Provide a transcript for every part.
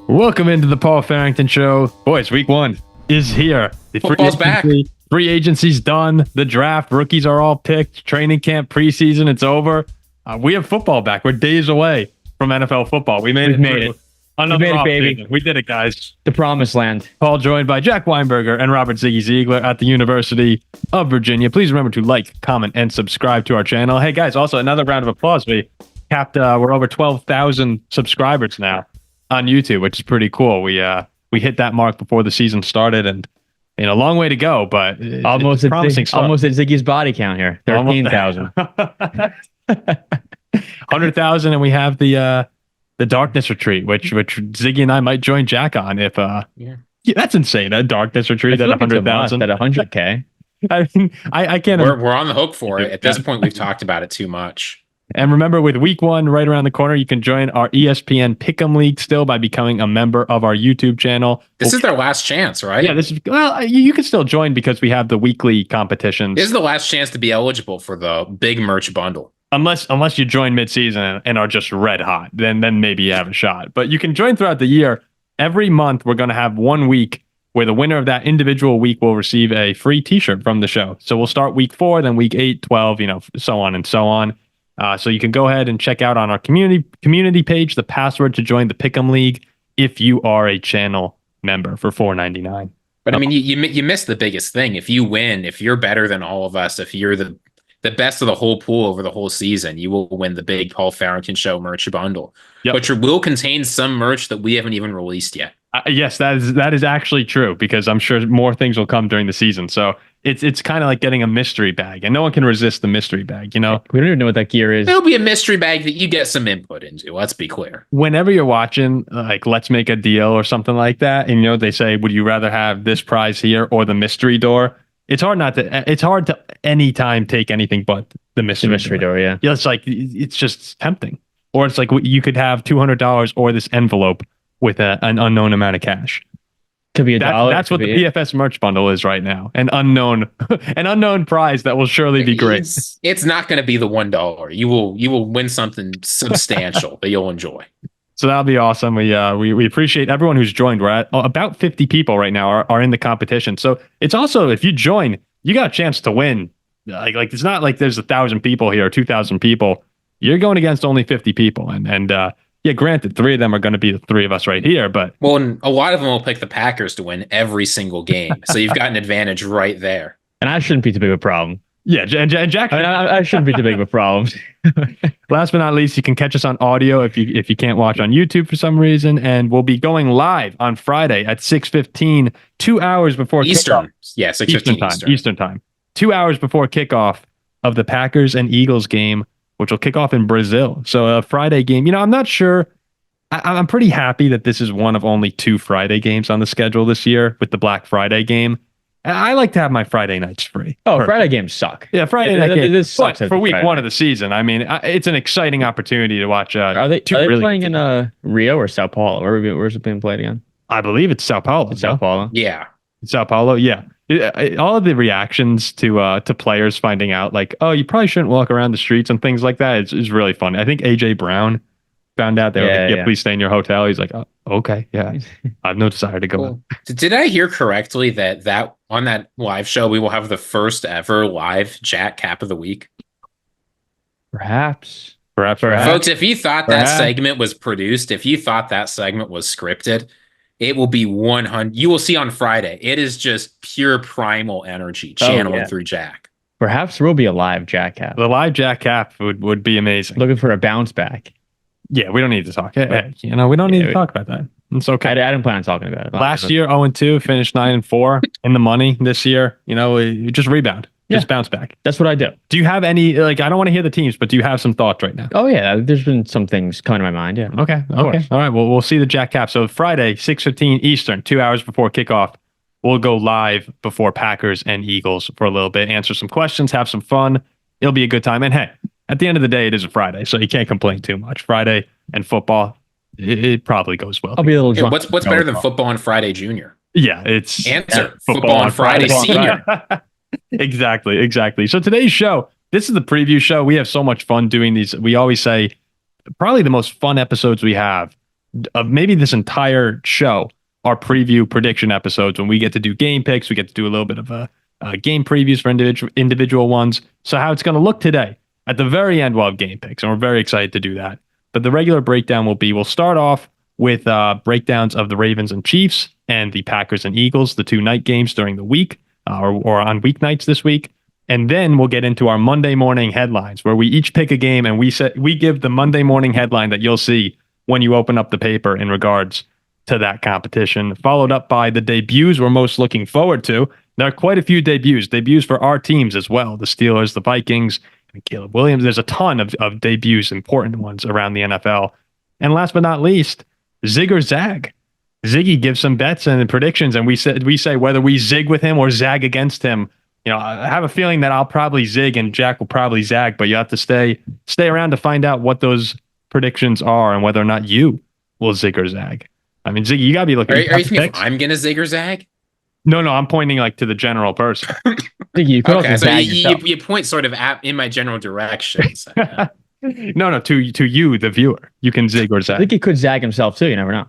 Welcome into the Paul Farrington Show. Boys, week 1 is here. The Football's back. Free agency's done. The draft, rookies are all picked. Training camp, preseason, it's over. We have football back. We're days away from NFL football. We made it. Another we made it, baby. Season. We did it, guys. The promised land. Paul joined by Jack Weinberger and Robert Ziggy Ziegler at the University of Virginia. Please remember to like, comment, and subscribe to our channel. Hey, guys, also another round of applause. We capped, we're over 12,000 subscribers now on YouTube, which is pretty cool. We hit that mark before the season started, and a long way to go, but almost it's promising. Almost at Ziggy's body count here. 13,000. 100,000, and we have the Darkness Retreat, which Ziggy and I might join Jack on if yeah, that's insane. A Darkness Retreat at 100,000 at 100K. I mean, I can't. We're on the hook for it. At this point, we've talked about it too much. And remember, with week 1 right around the corner, you can join our ESPN Pick'em League still by becoming a member of our YouTube channel. This is their last chance, right? Yeah, you can still join because we have the weekly competitions. This is the last chance to be eligible for the big merch bundle. Unless you join mid-season and are just red hot, then maybe you have a shot. But you can join throughout the year. Every month, we're going to have 1 week where the winner of that individual week will receive a free T-shirt from the show. So we'll start week 4, then week 8, 12, so on and so on. So you can go ahead and check out on our community page the password to join the Pick'em League if you are a channel member for $4.99. But I mean, you missed the biggest thing. If you win, if you're better than all of us, if you're the best of the whole pool over the whole season, you will win the big Paul Farrington Show merch bundle, which will contain some merch that we haven't even released yet. Yes, that is actually true, because I'm sure more things will come during the season. So it's kind of like getting a mystery bag, and no one can resist the mystery bag. We don't even know what that gear is. It'll be a mystery bag that you get some input into. Let's be clear. Whenever you're watching, like Let's Make a Deal or something like that, and they say, would you rather have this prize here or the mystery door? It's hard to anytime take anything but the mystery door. Yeah, it's like it's just tempting. Or it's like you could have $200 or this envelope with an unknown amount of cash. Could be $1. That's what the PFS merch bundle is right now. An unknown prize that will surely be great. It's not going to be the $1. You will win something substantial that you'll enjoy. So that'll be awesome. We appreciate everyone who's joined. We're at about 50 people right now are in the competition. So it's also, if you join, you got a chance to win. Like it's not like there's 1,000 people here or 2,000 people. You're going against only 50 people, and yeah, granted, 3 of them are going to be the 3 of us right here, but and a lot of them will pick the Packers to win every single game. So you've got an advantage right there. And I shouldn't be too big of a problem. Yeah, and Jack, I shouldn't be too big of a problem. Last but not least, you can catch us on audio if you can't watch on YouTube for some reason, and we'll be going live on Friday at 6:15, 2 hours before Eastern. Kickoff. Yeah, 6:15 Eastern time. 2 hours before kickoff of the Packers and Eagles game, which will kick off in Brazil. So a Friday game. I'm not sure. I'm pretty happy that this is one of only 2 Friday games on the schedule this year with the Black Friday game. I like to have my Friday nights free. Friday games suck. Yeah, Friday night games. This sucks for week 1 of the season. I mean, it's an exciting opportunity to watch. Are they playing in Rio or Sao Paulo? Where's it being played again? I believe it's Sao Paulo. Sao Paulo? Yeah. Sao Paulo, yeah. All of the reactions to players finding out, like, oh, you probably shouldn't walk around the streets and things like that is really funny. I think AJ Brown found out they were like, please stay in your hotel. He's like, oh, okay, yeah. I have no desire to go in. Did I hear correctly that on that live show, we will have the first ever live Jack Cap of the Week? Perhaps. Folks, if you thought that segment was produced, if you thought that segment was scripted, it will be 100. You will see on Friday. It is just pure primal energy channeling through Jack. Perhaps there will be a live Jack Cap. The live Jack Cap would be amazing. Looking for a bounce back. Yeah, we don't need to talk. We don't need to talk about that. It's okay. I didn't plan on talking about it. Last year, 0-2, finished 9-4 in the money. This year, just rebound. Just bounce back. That's what I do. Do you have any, I don't want to hear the teams, but do you have some thoughts right now? Oh, yeah. There's been some things coming to my mind. Yeah. Okay. All right. Well, we'll see the Jack Cap. So Friday, 6:15 Eastern, 2 hours before kickoff. We'll go live before Packers and Eagles for a little bit, answer some questions, have some fun. It'll be a good time. And hey, at the end of the day, it is a Friday, so you can't complain too much. Friday and football, it probably goes well. I'll be a little drunk. What's better than football on Friday Junior? Yeah, it's football on Friday Senior. Exactly. So today's show, this is the preview show. We have so much fun doing these. We always say probably the most fun episodes we have of maybe this entire show are preview prediction episodes when we get to do game picks. We get to do a little bit of a game previews for individual ones. So how it's going to look today. At the very end, we'll have game picks, and we're very excited to do that. But the regular breakdown we'll start off with breakdowns of the Ravens and Chiefs and the Packers and Eagles, the 2 night games during the week or on weeknights this week. And then we'll get into our Monday morning headlines where we each pick a game and we give the Monday morning headline that you'll see when you open up the paper in regards to that competition, followed up by the debuts we're most looking forward to. There are quite a few debuts for our teams as well, the Steelers, the Vikings, and Caleb Williams. There's a ton of debuts, important ones around the NFL. And last but not least, Zig or Zag. Ziggy gives some bets and predictions, and we say whether we zig with him or zag against him. You know, I have a feeling that I'll probably zig and Jack will probably zag, but you have to stay around to find out what those predictions are and whether or not you will zig or zag. I mean, Ziggy, you gotta be looking. Are you thinking I'm gonna zig or zag? No, I'm pointing like to the general person. You could okay, also so zag you point sort of in my general direction. So, No, to you, the viewer. You can zig or zag. I think he could zag himself too. You never know.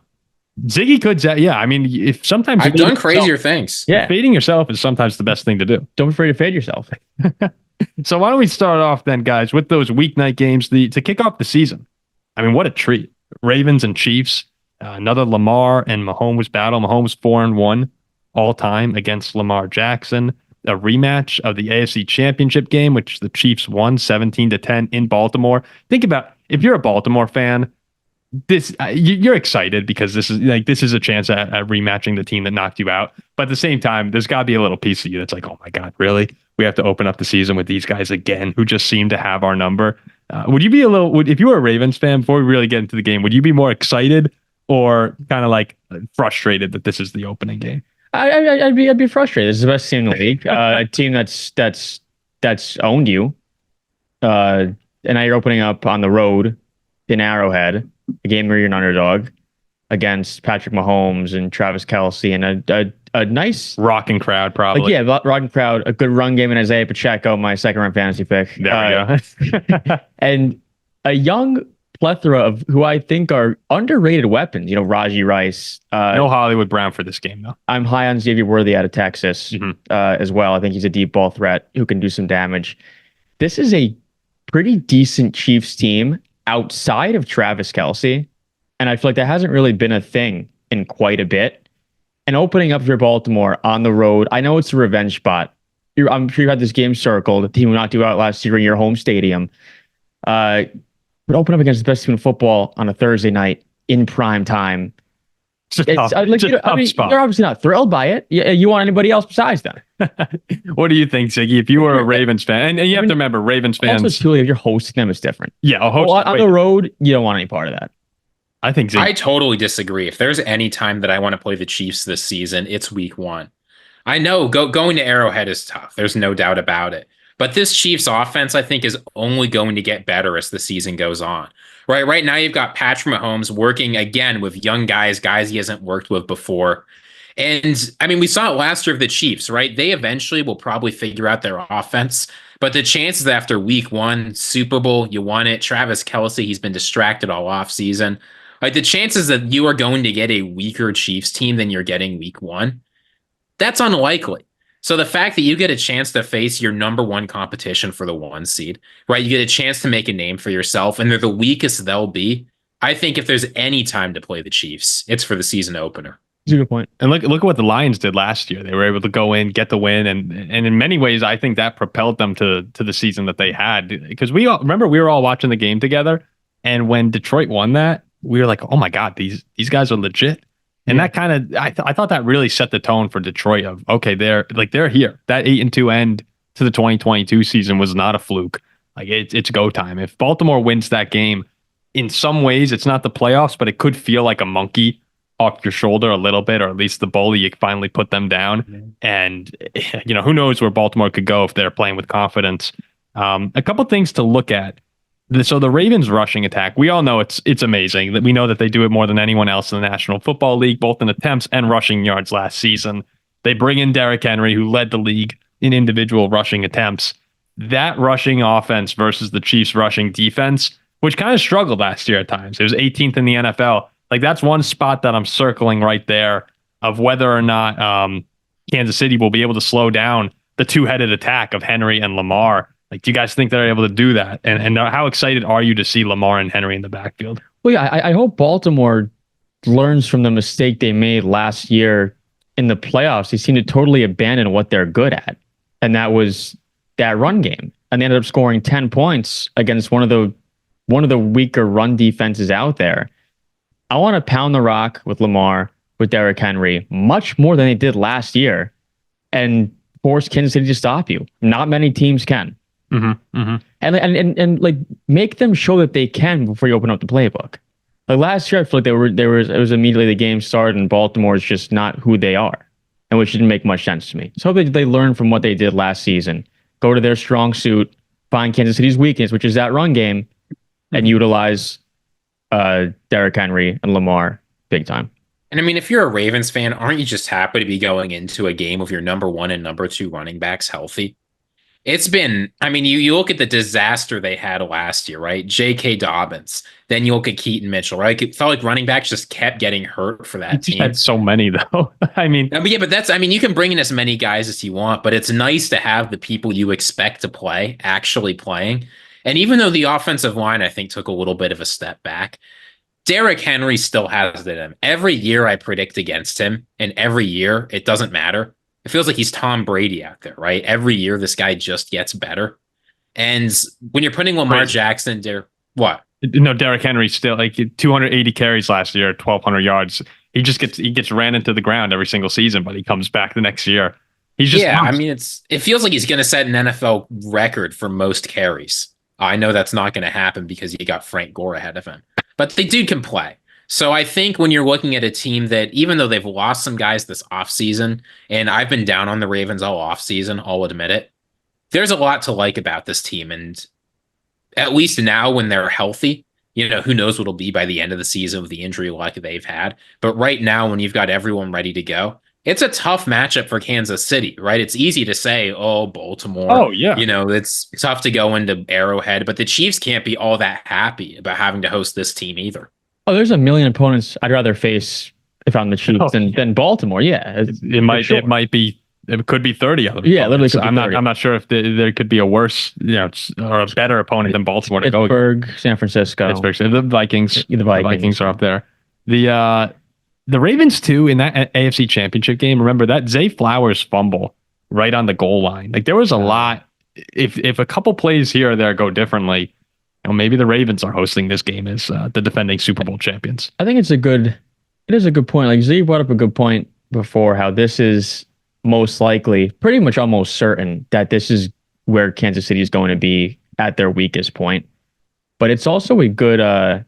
Ziggy could zag. Yeah, I mean, if sometimes I've done crazier things. Yeah, fading yourself is sometimes the best thing to do. Don't be afraid to fade yourself. So why don't we start off then, guys, with those weeknight games to kick off the season? I mean, what a treat! Ravens and Chiefs, another Lamar and Mahomes battle. Mahomes 4-1 all time against Lamar Jackson. A rematch of the AFC Championship game, which the Chiefs won 17-10 in Baltimore. Think about if you're a Baltimore fan, this you're excited because this is a chance at rematching the team that knocked you out. But at the same time, there's got to be a little piece of you that's like, oh my God, really? We have to open up the season with these guys again, who just seem to have our number. Would you be if you were a Ravens fan, before we really get into the game, would you be more excited or kind of like frustrated that this is the opening game? I'd be frustrated. This is the best team in the league. A team that's owned you. And now you're opening up on the road in Arrowhead, a game where you're an underdog against Patrick Mahomes and Travis Kelce and a nice rocking crowd, probably. Rocking crowd, a good run game in Isaiah Pacheco, my second round fantasy pick. There we go. And a young plethora of who I think are underrated weapons. You know, Raji Rice. No Hollywood Brown for this game, though. I'm high on Xavier Worthy out of Texas as well. I think he's a deep ball threat who can do some damage. This is a pretty decent Chiefs team outside of Travis Kelce. And I feel like that hasn't really been a thing in quite a bit. And opening up for Baltimore on the road, I know it's a revenge spot. I'm sure you had this game circled. The team who knocked you out last year in your home stadium. But open up against the best team in football on a Thursday night in prime time. It's a tough spot. You're obviously not thrilled by it. You want anybody else besides them. What do you think, Ziggy? If you were a Ravens fan, and you have to remember, Ravens fans. Also, too, if you're hosting them, it's different. Yeah, on the road, you don't want any part of that. I think I totally disagree. If there's any time that I want to play the Chiefs this season, it's week 1. I know going to Arrowhead is tough. There's no doubt about it. But this Chiefs offense, I think, is only going to get better as the season goes on. Right now, you've got Patrick Mahomes working again with young guys he hasn't worked with before. And I mean, we saw it last year of the Chiefs, right? They eventually will probably figure out their offense. But the chances after week 1, Super Bowl, you won it. Travis Kelce, he's been distracted all offseason. Like the chances that you are going to get a weaker Chiefs team than you're getting week 1, that's unlikely. So the fact that you get a chance to face your number 1 competition for the 1 seed, right? You get a chance to make a name for yourself, and they're the weakest they'll be. I think if there's any time to play the Chiefs, it's for the season opener. That's a good point. And look at what the Lions did last year. They were able to go in, get the win, and in many ways, I think that propelled them to the season that they had. Because we were all watching the game together, and when Detroit won that, we were like, oh my God, these guys are legit. And that kind of, I thought that really set the tone for Detroit of, okay, they're here. That 8-2 end to the 2022 season was not a fluke. Like it's go time. If Baltimore wins that game, in some ways, it's not the playoffs, but it could feel like a monkey off your shoulder a little bit, or at least the bully, you finally put them down. Mm-hmm. And, who knows where Baltimore could go if they're playing with confidence. A couple things to look at. So the Ravens rushing attack, we all know it's amazing. We know that they do it more than anyone else in the National Football League, both in attempts and rushing yards last season. They bring in Derrick Henry, who led the league in individual rushing attempts. That rushing offense versus the Chiefs rushing defense, which kind of struggled last year at times. It was 18th in the NFL. Like that's one spot that I'm circling right there of whether or not Kansas City will be able to slow down the two-headed attack of Henry and Lamar. Like, do you guys think they're able to do that? And how excited are you to see Lamar and Henry in the backfield? Well, yeah, I hope Baltimore learns from the mistake they made last year in the playoffs. They seemed to totally abandon what they're good at, and that was that run game. And they ended up scoring 10 points against one of the weaker run defenses out there. I want to pound the rock with Lamar, with Derrick Henry, much more than they did last year, and force Kansas City to stop you. Not many teams can. And like make them show that they can before you open up the playbook. Like last year, I feel like it was immediately the game started and Baltimore is just not who they are, and which didn't make much sense to me. So they learn from what they did last season, go to their strong suit, find Kansas City's weakness, which is that run game, and utilize Derrick Henry and Lamar big time. And I mean, if you're a Ravens fan, aren't you just happy to be going into a game with your number 1 and number 2 running backs healthy? It's been, I mean, you look at the disaster they had last year, right? J.K. Dobbins. Then you look at Keaton Mitchell, right? It felt like running backs just kept getting hurt for that team. Had so many, though. I mean, but you can bring in as many guys as you want, but it's nice to have the people you expect to play actually playing. And even though the offensive line, I think, took a little bit of a step back, Derrick Henry still has it in him. Every year I predict against him, and every year it doesn't matter. It feels like he's Tom Brady out there, right? Every year this guy just gets better. And when you're putting Lamar Jackson there, what? No, Derrick Henry still like 280 carries last year, 1,200 yards. He gets ran into the ground every single season, but he comes back the next year. He's just I mean, it feels like he's going to set an NFL record for most carries. I know that's not going to happen because you got Frank Gore ahead of him, but the dude can play. So I think when you're looking at a team that, even though they've lost some guys this offseason, and I've been down on the Ravens all offseason, I'll admit it, there's a lot to like about this team. And at least now when they're healthy, who knows what it'll be by the end of the season with the injury luck they've had. But right now, when you've got everyone ready to go, it's a tough matchup for Kansas City, right? It's easy to say, oh, Baltimore. Oh, yeah. It's tough to go into Arrowhead, but the Chiefs can't be all that happy about having to host this team either. Oh, there's a million opponents I'd rather face if I'm the Chiefs than Baltimore. Yeah, it could be 30 of them. Yeah, literally. Could be I'm not sure if there could be a worse, or a better opponent than Baltimore to go against. Pittsburgh, San Francisco, the Vikings. The Vikings are up there. The Ravens too in that AFC Championship game. Remember that Zay Flowers fumble right on the goal line. Like there was a lot. If a couple plays here or there go differently, maybe the Ravens are hosting this game as the defending Super Bowl champions. I think it is a good point. Like Z brought up a good point before, how this is most likely, pretty much almost certain, that this is where Kansas City is going to be at their weakest point. But it's also a good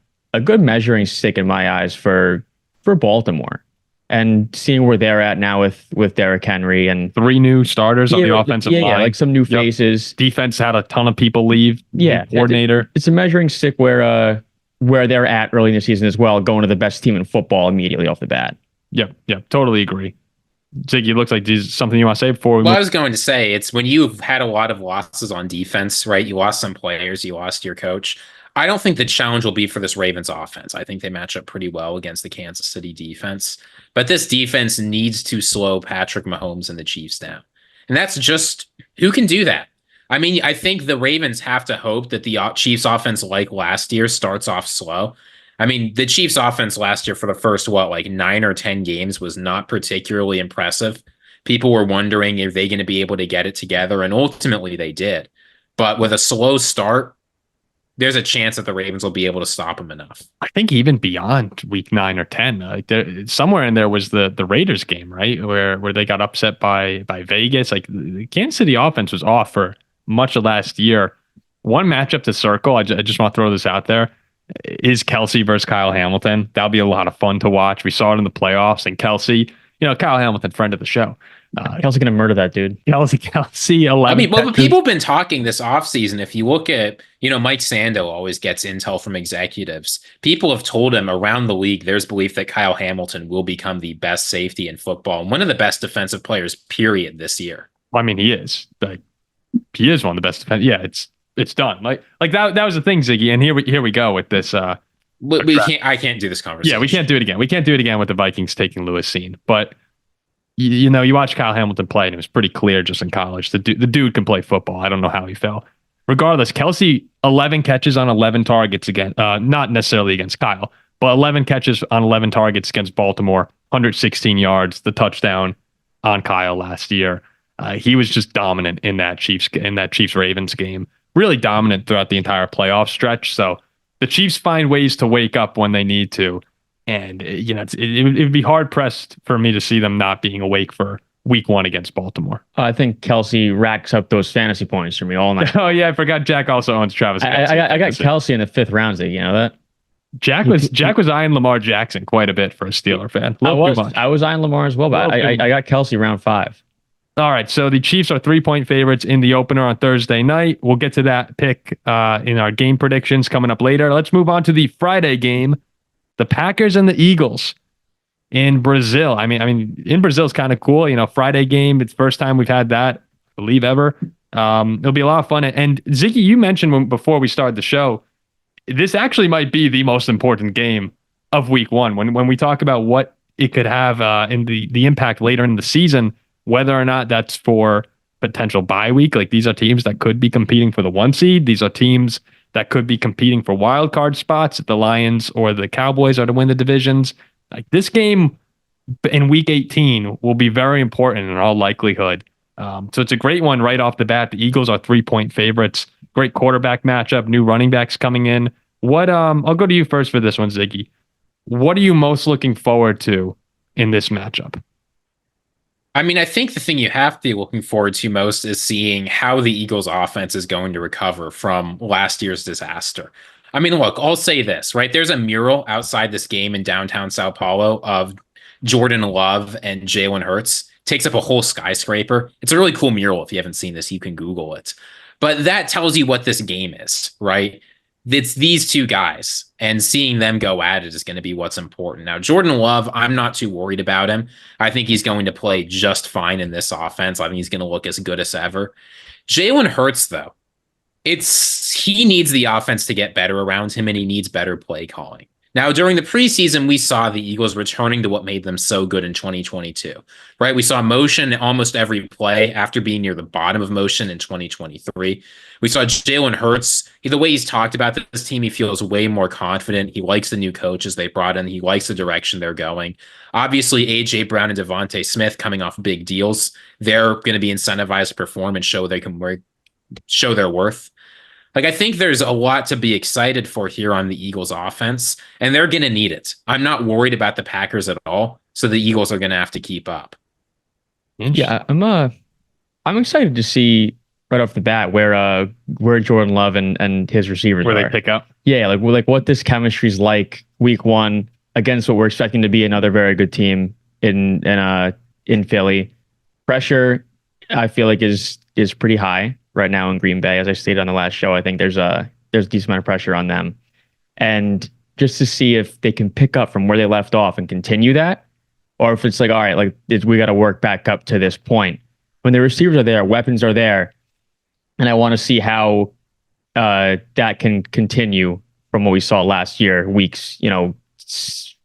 measuring stick in my eyes for Baltimore, and seeing where they're at now with Derrick Henry and 3 new starters on the offensive line. Yeah, like some new faces. Defense had a ton of people leave. Yeah, coordinator. It's a measuring stick where they're at early in the season as well, going to the best team in football immediately off the bat. Yep, totally agree. Ziggy, it looks like there's something you want to say before. I was going to say, it's when you've had a lot of losses on defense, right? You lost some players, you lost your coach. I don't think the challenge will be for this Ravens offense. I think they match up pretty well against the Kansas City defense. But this defense needs to slow Patrick Mahomes and the Chiefs down. And that's just, who can do that? I mean, I think the Ravens have to hope that the Chiefs offense, like last year, starts off slow. I mean, the Chiefs offense last year for the first, 9 or 10 games was not particularly impressive. People were wondering, are they going to be able to get it together? And ultimately they did. But with a slow start, there's a chance that the Ravens will be able to stop them enough. I think even beyond week 9 or 10, somewhere in there was the Raiders game, right? Where they got upset by Vegas. Like the Kansas City offense was off for much of last year. One matchup to circle, I just want to throw this out there, is Kelce versus Kyle Hamilton. That'll be a lot of fun to watch. We saw it in the playoffs, and Kelce, Kyle Hamilton, friend of the show. Kelce gonna murder that dude. Kelce 11. I mean, but people have been talking this offseason. If you look at, Mike Sando always gets intel from executives. People have told him around the league, there's belief that Kyle Hamilton will become the best safety in football and one of the best defensive players, period, this year. I mean, he is. He is one of the best defense. Yeah, it's done. Like that was the thing, Ziggy. And here we go with this We can't. I can't do this conversation. Yeah, we can't do it again. We can't do it again with the Vikings taking Lewis Cine. But you know, you watch Kyle Hamilton play, and it was pretty clear just in college. The dude can play football. I don't know how he fell. Regardless, Kelce 11 catches on 11 targets again. Not necessarily against Kyle, but 11 catches on 11 targets against Baltimore. 116 yards. The touchdown on Kyle last year. He was just dominant in that Chiefs Ravens game. Really dominant throughout the entire playoff stretch. So the Chiefs find ways to wake up when they need to. And, you know, it would be hard pressed for me to see them not being awake for week 1 against Baltimore. I think Kelce racks up those fantasy points for me all night. Oh, yeah. I forgot Jack also owns Travis Kelce. I got Kelce in the 5th round. You know that? Jack was eyeing Lamar Jackson quite a bit for a Steeler fan. I was eyeing Lamar as well, but I got Kelce round 5. All right, so the Chiefs are 3-point favorites in the opener on Thursday night. We'll get to that pick in our game predictions coming up later. Let's move on to the Friday game, the Packers and the Eagles in Brazil. I mean, in Brazil is kind of cool. You know, Friday game. It's the first time we've had that, I believe, ever. It'll be a lot of fun. And Ziggy, you mentioned before we started the show, this actually might be the most important game of week 1. When we talk about what it could have in the impact later in the season, whether or not that's for potential bye week. Like, these are teams that could be competing for the 1 seed. These are teams that could be competing for wild card spots if the Lions or the Cowboys are to win the divisions. Like, this game in week 18 will be very important in all likelihood. So it's a great one right off the bat. The Eagles are 3-point favorites. Great quarterback matchup. New running backs coming in. I'll go to you first for this one, Ziggy. What are you most looking forward to in this matchup? I mean, I think the thing you have to be looking forward to most is seeing how the Eagles offense is going to recover from last year's disaster. I mean, look, I'll say this, right? There's a mural outside this game in downtown Sao Paulo of Jordan Love and Jalen Hurts. Takes up a whole skyscraper. It's a really cool mural. If you haven't seen this, you can Google it. But that tells you what this game is, right? It's these two guys, and seeing them go at it is going to be what's important. Now, Jordan Love, I'm not too worried about him. I think he's going to play just fine in this offense. I think he's going to look as good as ever. Jalen Hurts, though, he needs the offense to get better around him, and he needs better play calling. Now, during the preseason, we saw the Eagles returning to what made them so good in 2022, right? We saw motion almost every play after being near the bottom of motion in 2023. We saw Jalen Hurts, the way he's talked about this team, he feels way more confident. He likes the new coaches they brought in. He likes the direction they're going. Obviously, A.J. Brown and Devontae Smith coming off big deals. They're going to be incentivized to perform and show their worth. Like, I think there's a lot to be excited for here on the Eagles offense, and they're going to need it. I'm not worried about the Packers at all, so the Eagles are going to have to keep up. Yeah, I'm excited to see right off the bat where Jordan Love and his receivers where they pick up. Yeah, like what this chemistry is like week 1 against what we're expecting to be another very good team in Philly. Pressure, I feel like is pretty high right now in Green Bay. As I stated on the last show, I think there's a decent amount of pressure on them. And just to see if they can pick up from where they left off and continue that, or if it's like, all right, like we got to work back up to this point. When the receivers are there, weapons are there, and I want to see how that can continue from what we saw last year, weeks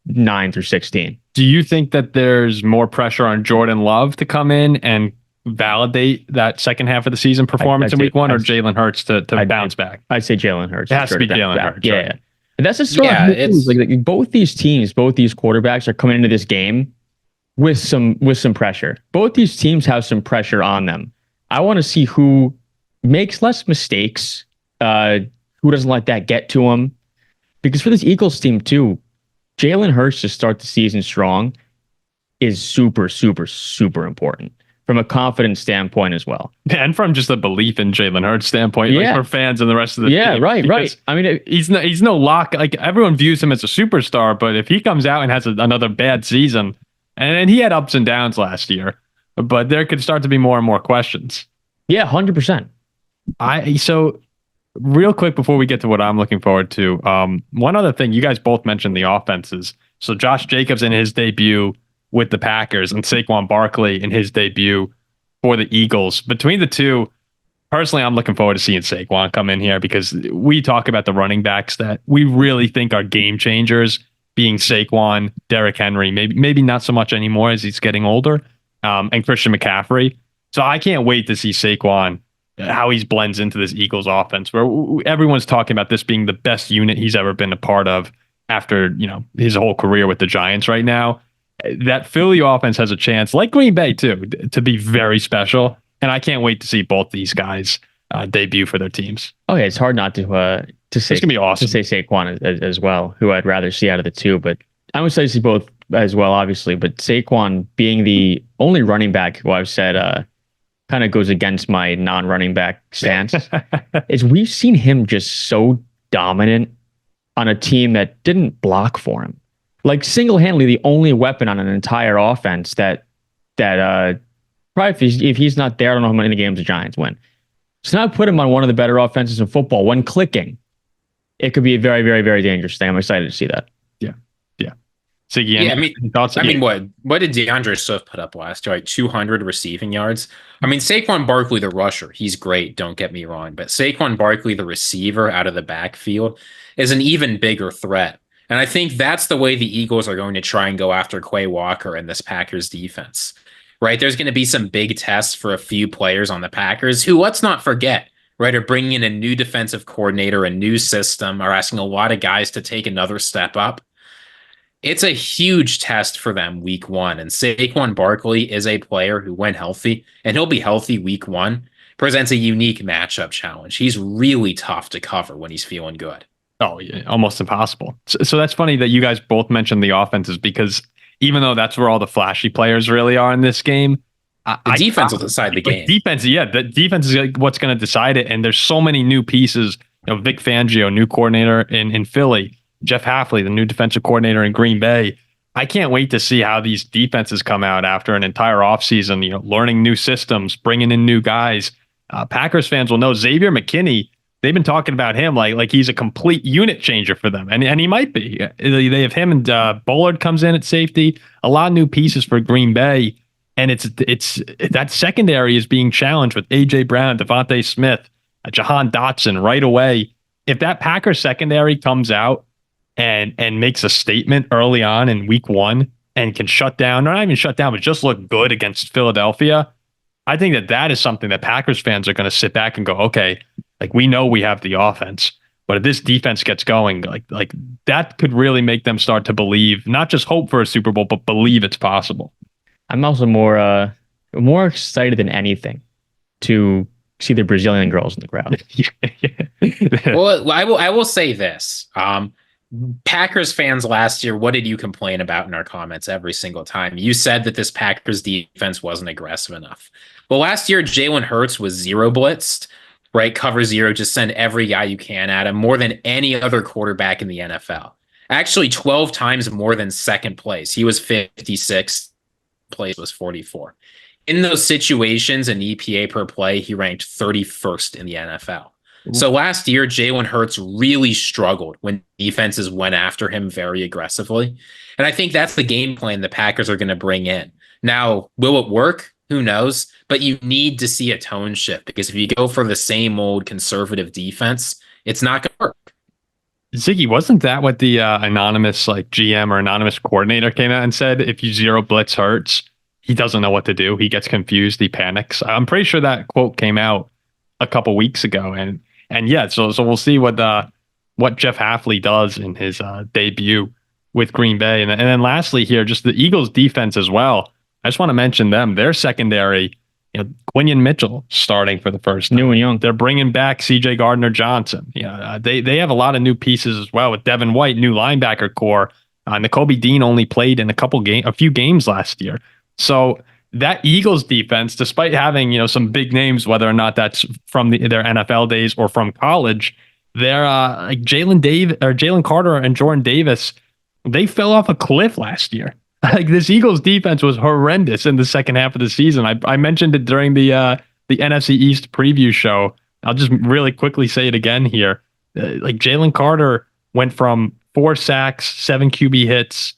9 through 16. Do you think that there's more pressure on Jordan Love to come in and validate that second half of the season performance in week 1, or Jalen Hurts to bounce back? I'd say Jalen Hurts. It has to be Jalen Hurts. Yeah. Right? And that's the story. It's like both these teams, both these quarterbacks are coming into this game with some pressure. Both these teams have some pressure on them. I want to see who makes less mistakes, who doesn't let that get to them. Because for this Eagles team too, Jalen Hurts to start the season strong is super, super, super important from a confidence standpoint as well. And from just a belief in Jalen Hurts standpoint, like for fans and the rest of the team. Right. I mean, he's no lock. Like, everyone views him as a superstar, but if he comes out and has another bad season, and he had ups and downs last year, but there could start to be more and more questions. Yeah, 100%. So real quick before we get to what I'm looking forward to, one other thing, you guys both mentioned the offenses. So Josh Jacobs in his debut with the Packers and Saquon Barkley in his debut for the Eagles. Between the two, Personally, I'm looking forward to seeing Saquon come in here because we talk about the running backs that we really think are game changers, being Saquon, Derrick Henry, maybe not so much anymore as he's getting older, and Christian McCaffrey. So I can't wait to see Saquon, how he blends into this Eagles offense, where everyone's talking about this being the best unit he's ever been a part of after, his whole career with the Giants right now. That Philly offense has a chance, like Green Bay too, to be very special. And I can't wait to see both these guys debut for their teams. Oh yeah, it's hard not to say it's gonna be awesome. To say Saquon as well, who I'd rather see out of the two. But I'm excited to see both as well, obviously. But Saquon being the only running back who I've said kind of goes against my non-running back stance, is we've seen him just so dominant on a team that didn't block for him. Like single-handedly the only weapon on an entire offense that probably if he's not there, I don't know how many games the Giants win. So now put him on one of the better offenses in football. When clicking, it could be a very, very, very dangerous thing. I'm excited to see that. Yeah. Ziggy, thoughts? What did DeAndre Swift put up last year? Like 200 receiving yards. I mean, Saquon Barkley, the rusher, he's great. Don't get me wrong, but Saquon Barkley, the receiver out of the backfield, is an even bigger threat. And I think that's the way the Eagles are going to try and go after Quay Walker and this Packers defense, right? There's going to be some big tests for a few players on the Packers who, let's not forget, right, are bringing in a new defensive coordinator, a new system, are asking a lot of guys to take another step up. It's a huge test for them week one. And Saquon Barkley is a player who, when healthy, and he'll be healthy week one, presents a unique matchup challenge. He's really tough to cover when he's feeling good. Oh, yeah, almost impossible. So that's funny that you guys both mentioned the offenses, because even though that's where all the flashy players really are in this game, the defense will decide the game. The defense is like what's going to decide it. And there's so many new pieces. Vic Fangio, new coordinator in Philly, Jeff Hafley, the new defensive coordinator in Green Bay. I can't wait to see how these defenses come out after an entire offseason, learning new systems, bringing in new guys. Packers fans will know Xavier McKinney. They've been talking about him like he's a complete unit changer for them, and he might be. They have him and Bullard comes in at safety. A lot of new pieces for Green Bay, and it's that secondary is being challenged with A.J. Brown, Devontae Smith, Jahan Dotson right away. If that Packers secondary comes out and makes a statement early on in week one and can shut down, not even shut down, but just look good against Philadelphia, I think that is something that Packers fans are going to sit back and go, okay, like we know we have the offense, but if this defense gets going, like that could really make them start to believe, not just hope for a Super Bowl, but believe it's possible. I'm also more excited than anything to see the Brazilian girls in the crowd. Well, I will say this. Packers fans last year, what did you complain about in our comments every single time? You said that this Packers defense wasn't aggressive enough. Well, last year, Jalen Hurts was zero blitzed, right? Cover zero, just send every guy you can at him, more than any other quarterback in the NFL. Actually, 12 times more than second place. He was 56, place was 44. In those situations, an EPA per play, he ranked 31st in the NFL. So last year, Jalen Hurts really struggled when defenses went after him very aggressively. And I think that's the game plan the Packers are going to bring in. Now, will it work? Who knows? But you need to see a tone shift, because if you go for the same old conservative defense, it's not going to work. Ziggy, wasn't that what the anonymous GM or anonymous coordinator came out and said? If you zero blitz Hurts, he doesn't know what to do. He gets confused. He panics. I'm pretty sure that quote came out a couple weeks ago. And yeah, so we'll see what Jeff Hafley does in his debut with Green Bay. And then lastly here, just the Eagles defense as well. I just want to mention them. Their secondary, Quinion Mitchell starting for the first time. New and young. They're bringing back C.J. Gardner-Johnson. They have a lot of new pieces as well with Devin White, new linebacker core. Nakobe Dean only played in a few games last year. So that Eagles defense, despite having some big names, whether or not that's from their NFL days or from college, they're like Jalen Carter and Jordan Davis. They fell off a cliff last year. Like this Eagles defense was horrendous in the second half of the season. I mentioned it during the NFC East preview show. I'll just really quickly say it again here. Like Jalen Carter went from 4 sacks, 7 QB hits,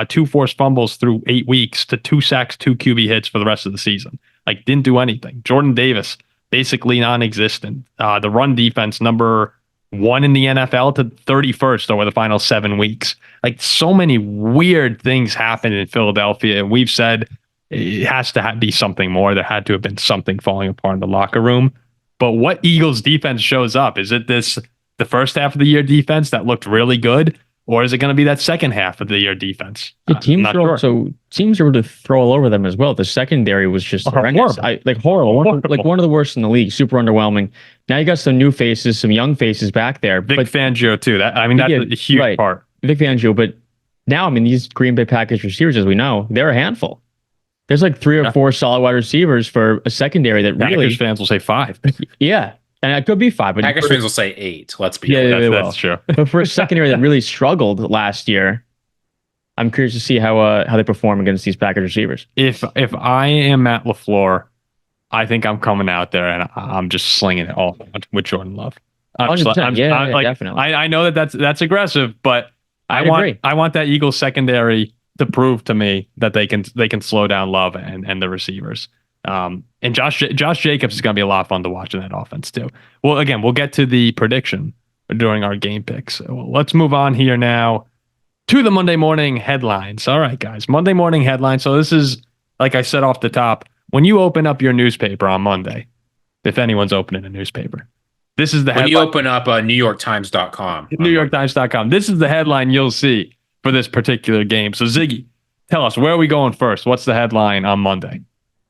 2 forced fumbles through 8 weeks to 2 sacks, 2 QB hits for the rest of the season. Like didn't do anything. Jordan Davis, basically non-existent. The run defense, number 1 in the NFL to 31st over the final 7 weeks. Like, so many weird things happened in Philadelphia, and we've said it has to be something more. There had to have been something falling apart in the locker room. But what Eagles defense shows up? Is it the first half of the year defense that looked really good? Or is it going to be that second half of the year defense? Teams were able to throw all over them as well. The secondary was just horrendous. Horrible. One of the worst in the league. Super underwhelming. Now you got some new faces, some young faces back there. Vic Fangio too. That's a huge part. Vic Fangio, but now these Green Bay Packers receivers, as we know, they're a handful. There's like 3 or 4 solid wide receivers for a secondary that really. Packers fans will say 5. Yeah. And it could be 5, but Packers fans will say 8. Let's be honest. That's true. But for a secondary that really struggled last year, I'm curious to see how they perform against these Packers receivers. If I am Matt LaFleur, I think I'm coming out there and I'm just slinging it all with Jordan Love. Definitely. I know that's aggressive, but I want that Eagles secondary to prove to me that they can slow down Love and the receivers. And Josh Jacobs is going to be a lot of fun to watch in that offense too. Well, again, we'll get to the prediction during our game picks. So let's move on here now to the Monday morning headlines. All right, guys, Monday morning headlines. So this is, like I said off the top, when you open up your newspaper on Monday, if anyone's opening a newspaper, this is the headline. When you open up NewYorkTimes.com. NewYorkTimes.com. This is the headline you'll see for this particular game. So Ziggy, tell us, where are we going first? What's the headline on Monday?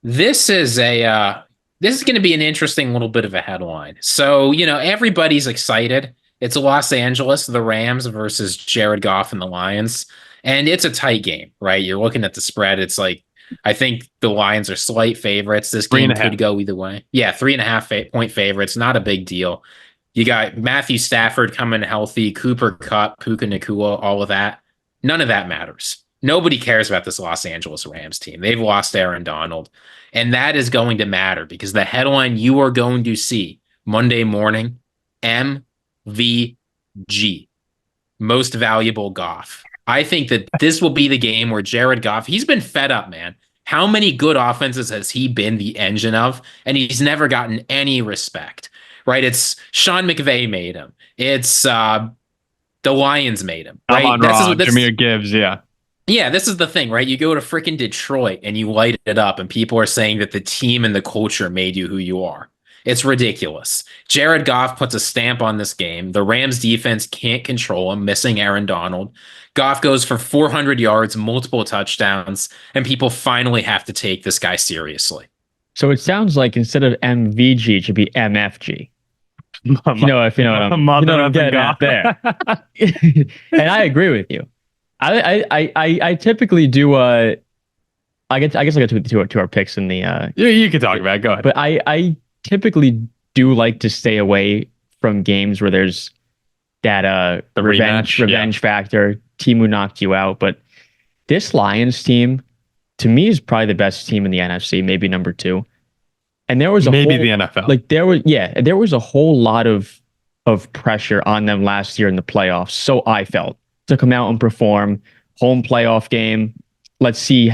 This is going to be an interesting little bit of a headline. So, everybody's excited. It's Los Angeles, the Rams versus Jared Goff and the Lions. And it's a tight game, right? You're looking at the spread. It's like, I think the Lions are slight favorites. This game could go either way. Yeah, 3.5 point favorites. Not a big deal. You got Matthew Stafford coming healthy, Cooper Kupp, Puka Nacua, all of that. None of that matters. Nobody cares about this Los Angeles Rams team. They've lost Aaron Donald. And that is going to matter because the headline you are going to see Monday morning, MVG, most valuable Goff. I think that this will be the game where Jared Goff, he's been fed up, man. How many good offenses has he been the engine of? And he's never gotten any respect, right? It's Sean McVay made him. It's the Lions made him, right? Jahmyr Gibbs, yeah. Yeah, this is the thing, right? You go to freaking Detroit and you light it up and people are saying that the team and the culture made you who you are. It's ridiculous. Jared Goff puts a stamp on this game. The Rams defense can't control him, missing Aaron Donald. Goff goes for 400 yards, multiple touchdowns, and people finally have to take this guy seriously. So it sounds like instead of MVG, it should be MFG. If you know what I'm getting at there. And I agree with you. I typically do I guess I get to our picks in the you can talk about it. Go ahead. But I typically do like to stay away from games where there's that the revenge factor, team who knocked you out. But this Lions team, to me, is probably the best team in the NFC, maybe number 2. And there was the NFL. Like there was a whole lot of pressure on them last year in the playoffs. So I felt to come out and perform, home playoff game. Let's see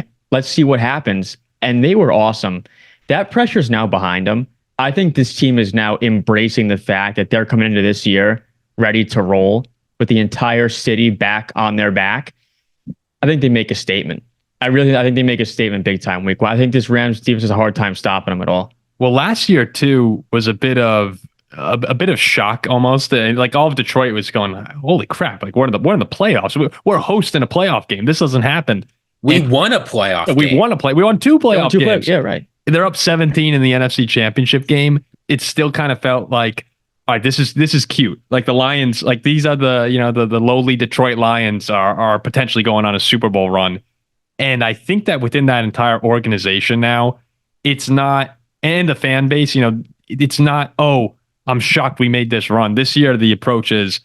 what happens. And they were awesome. That pressure is now behind them. I think this team is now embracing the fact that they're coming into this year ready to roll with the entire city back on their back. I think they make a statement. I think they make a statement big time week 1. I think this Rams defense has a hard time stopping them at all. Well, last year too was a bit of shock almost. Like all of Detroit was going, holy crap! Like we're in the playoffs. We're hosting a playoff game. This doesn't happen. We won a playoff game. We won 2 playoff games. Yeah, right. They're up 17 in the NFC Championship game. It still kind of felt like, all right, this is cute. Like the Lions, like these are the lowly Detroit Lions are potentially going on a Super Bowl run. And I think that within that entire organization now, it's not, and the fan base, it's not, oh, I'm shocked we made this run. This year the approach is,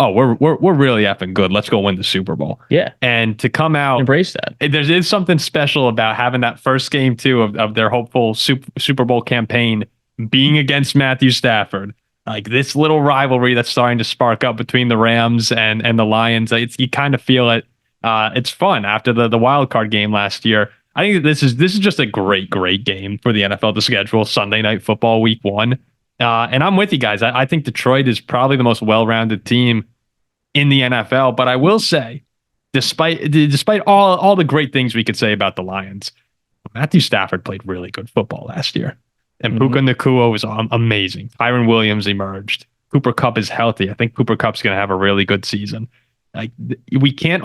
oh, we're really effing good. Let's go win the Super Bowl. Yeah. And to come out, embrace that. There is something special about having that first game too of their hopeful Super Bowl campaign being against Matthew Stafford. Like this little rivalry that's starting to spark up between the Rams and the Lions. You kind of feel it. It's fun after the wild card game last year. I think this is just a great game for the NFL to schedule Sunday Night Football Week 1. And I'm with you guys. I think Detroit is probably the most well-rounded team in the NFL. But I will say, despite all the great things we could say about the Lions, Matthew Stafford played really good football last year. And Puka Nacua was amazing. Tyron Williams emerged. Cooper Kupp is healthy. I think Cooper Kupp's going to have a really good season. Like, we can't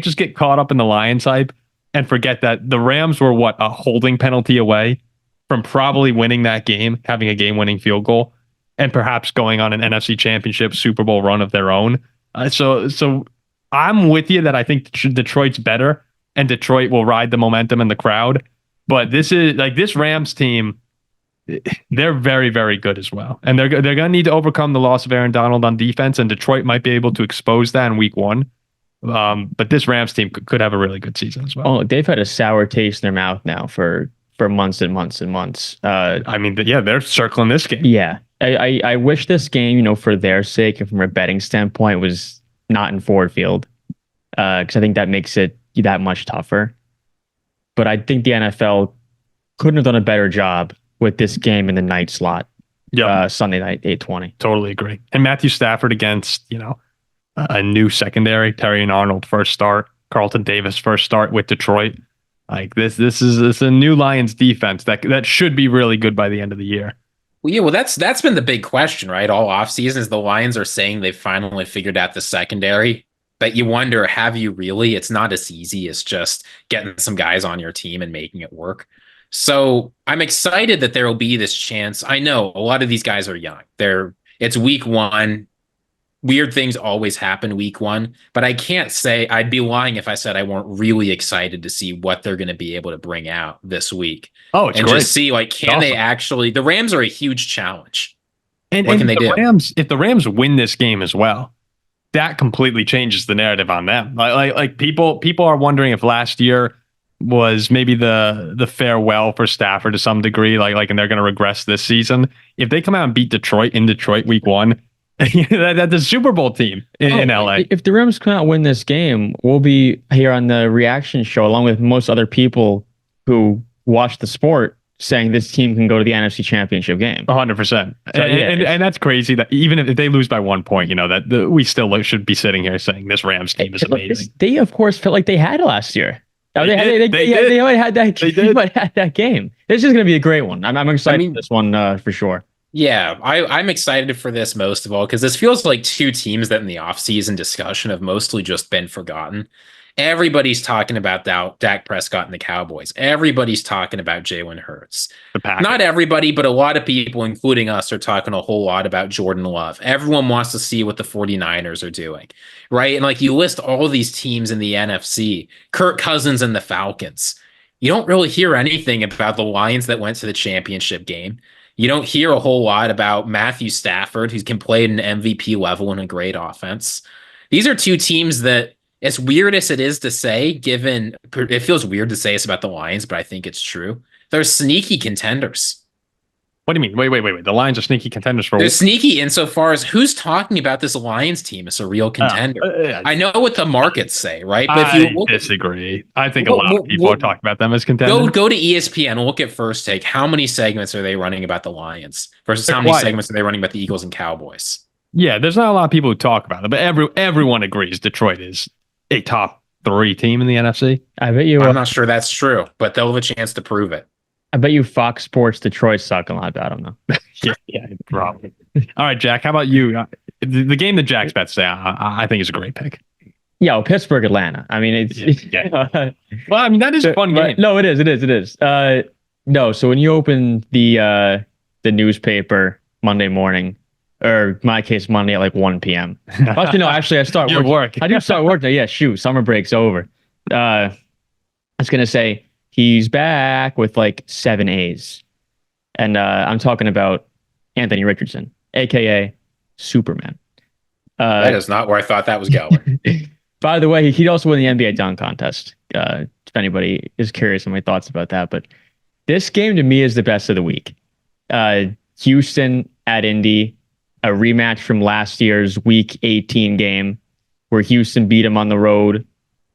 just get caught up in the Lions hype and forget that the Rams were a holding penalty away from probably winning that game, having a game-winning field goal, and perhaps going on an NFC Championship Super Bowl run of their own. So I'm with you that I think Detroit's better, and Detroit will ride the momentum and the crowd. But this Rams team, they're very, very good as well. And they're going to need to overcome the loss of Aaron Donald on defense, and Detroit might be able to expose that in week 1. But this Rams team could have a really good season as well. Oh, they've had a sour taste in their mouth now for months and months and months. They're circling this game. Yeah. I wish this game, for their sake and from a betting standpoint, was not in Ford Field. Because I think that makes it that much tougher. But I think the NFL couldn't have done a better job with this game in the night slot. Sunday night, 8:20. Totally agree. And Matthew Stafford against, a new secondary, Terry and Arnold first start, Carlton Davis first start with Detroit. Like this is a new Lions defense that should be really good by the end of the year. Well, that's been the big question, right? All offseason is the Lions are saying they've finally figured out the secondary. But you wonder, have you really? It's not as easy as just getting some guys on your team and making it work. So I'm excited that there will be this chance. I know a lot of these guys are young. It's week 1. Weird things always happen week 1, but I can't say, I'd be lying if I said I weren't really excited to see what they're going to be able to bring out this week. Oh, it's and great. Just see, can they actually, the Rams are a huge challenge. And what can they do? If the Rams win this game as well, that completely changes the narrative on them. Like people are wondering if last year was maybe the farewell for Stafford to some degree, and they're going to regress this season. If they come out and beat Detroit in Detroit week 1, that's a Super Bowl team in LA. If the Rams cannot win this game, we'll be here on the reaction show along with most other people who watch the sport saying this team can go to the NFC Championship Game. 100%. And that's crazy that even if they lose by 1 point, we still should be sitting here saying this Rams team is amazing. They of course felt like they had it last year. They might have had that game. This is going to be a great one. I'm excited for this one for sure. Yeah, I'm excited for this most of all because this feels like two teams that in the offseason discussion have mostly just been forgotten. Everybody's talking about Dak Prescott and the Cowboys. Everybody's talking about Jalen Hurts. Not everybody, but a lot of people, including us, are talking a whole lot about Jordan Love. Everyone wants to see what the 49ers are doing, right? And you list all of these teams in the NFC, Kirk Cousins and the Falcons. You don't really hear anything about the Lions that went to the championship game. You don't hear a whole lot about Matthew Stafford, who can play at an MVP level in a great offense. These are two teams that, as weird as it is to say, given it feels weird to say this about the Lions, but I think it's true. They're sneaky contenders. What do you mean? Wait. The Lions are sneaky contenders for They're sneaky insofar as who's talking about this Lions team as a real contender. I know what the markets say, right? But I disagree. I think a lot of people are talking about them as contenders. Go to ESPN and look at First Take. How many segments are they running about the Lions versus how many segments are they running about the Eagles and Cowboys? Yeah, there's not a lot of people who talk about it, but everyone agrees Detroit is a top 3 team in the NFC. I bet you. I'm not sure that's true, but they'll have a chance to prove it. I bet you Fox Sports Detroit suck a lot about them, though. yeah, probably. All right, Jack, how about you? The game that Jack's bet today, I think is a great pick. Yeah, well, Pittsburgh, Atlanta. I mean, it's well, I mean, that is a fun game. No, it is. No, so when you open the newspaper Monday morning, or in my case, Monday at 1 p.m. Actually, I start work. I do start work. Yeah, shoot, summer break's over. I was going to say, he's back with 7 A's. And I'm talking about Anthony Richardson, a.k.a. Superman. That is not where I thought that was going. By the way, he'd also win the NBA dunk contest, if anybody is curious on my thoughts about that. But this game, to me, is the best of the week. Houston at Indy, a rematch from last year's Week 18 game, where Houston beat him on the road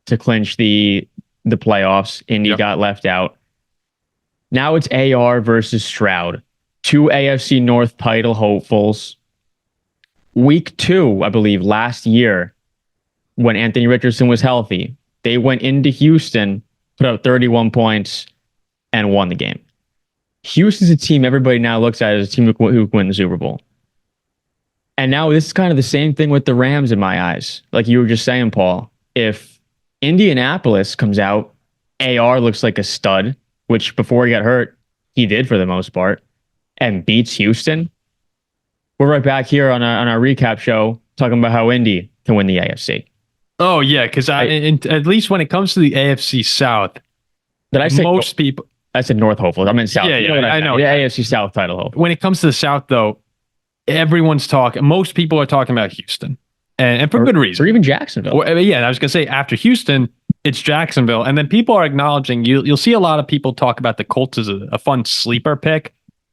to clinch the the playoffs. Indy got left out. Now it's AR versus Stroud. 2 AFC North title hopefuls. Week 2, I believe, last year, when Anthony Richardson was healthy, they went into Houston, put up 31 points, and won the game. Houston's a team everybody now looks at as a team who can win the Super Bowl. And now this is kind of the same thing with the Rams in my eyes. Like you were just saying, Paul, if Indianapolis comes out, AR looks like a stud, which before he got hurt, he did for the most part, and beats Houston, we're right back here on our recap show talking about how Indy can win the AFC. Oh, yeah, because at least when it comes to the AFC South, people... I said North hopeful. I meant South. Yeah, I know. The AFC South title hopeful. When it comes to the South, though, most people are talking about Houston. And for good reason. Or even Jacksonville. I was going to say, after Houston, it's Jacksonville. And then people are acknowledging, you'll see a lot of people talk about the Colts as a fun sleeper pick.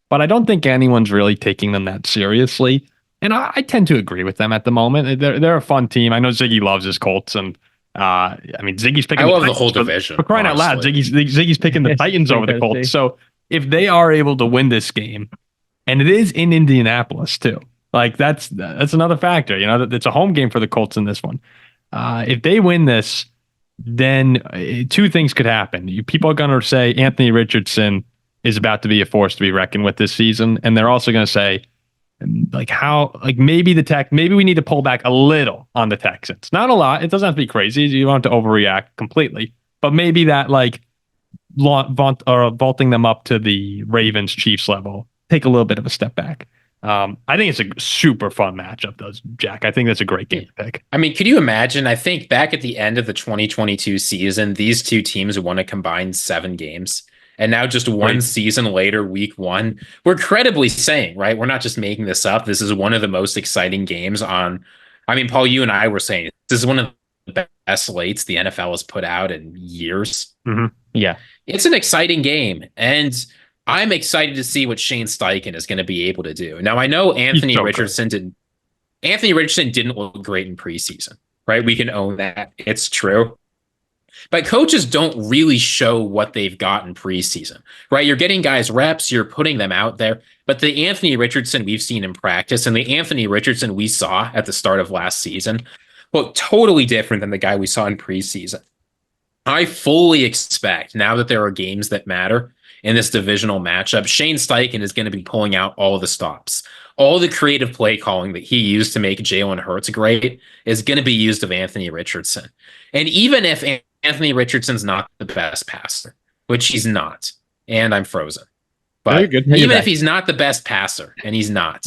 But I don't think anyone's really taking them that seriously. And I tend to agree with them at the moment. They're a fun team. I know Ziggy loves his Colts. And Ziggy's picking the whole division. For crying out loud, Ziggy's picking the Titans over the Colts. So if they are able to win this game, and it is in Indianapolis too, like that's another factor. You know, it's a home game for the Colts in this one. If they win this, then 2 things could happen. People are going to say Anthony Richardson is about to be a force to be reckoned with this season, and they're also going to say, maybe we need to pull back a little on the Texans. Not a lot. It doesn't have to be crazy. You don't have to overreact completely, but maybe that vaulting them up to the Ravens Chiefs level, take a little bit of a step back. I think it's a super fun matchup, though, Jack. I think that's a great game to pick. I mean, could you imagine? I think back at the end of the 2022 season, these 2 teams won a combined 7 games. And now just one season later, week 1, we're credibly saying, right? We're not just making this up. This is one of the most exciting games on. I mean, Paul, you and I were saying this is one of the best slates the NFL has put out in years. Mm-hmm. Yeah. It's an exciting game. And I'm excited to see what Shane Steichen is going to be able to do. Now, I know Anthony Richardson didn't look great in preseason, right? We can own that. It's true. But coaches don't really show what they've got in preseason, right? You're getting guys reps, you're putting them out there. But the Anthony Richardson we've seen in practice and the Anthony Richardson we saw at the start of last season, well, totally different than the guy we saw in preseason. I fully expect, now that there are games that matter in this divisional matchup, Shane Steichen is going to be pulling out all the stops. All the creative play calling that he used to make Jalen Hurts great is going to be used of Anthony Richardson. And even if Anthony Richardson's not the best passer, which he's not, and I'm frozen. But even if he's not the best passer, and he's not,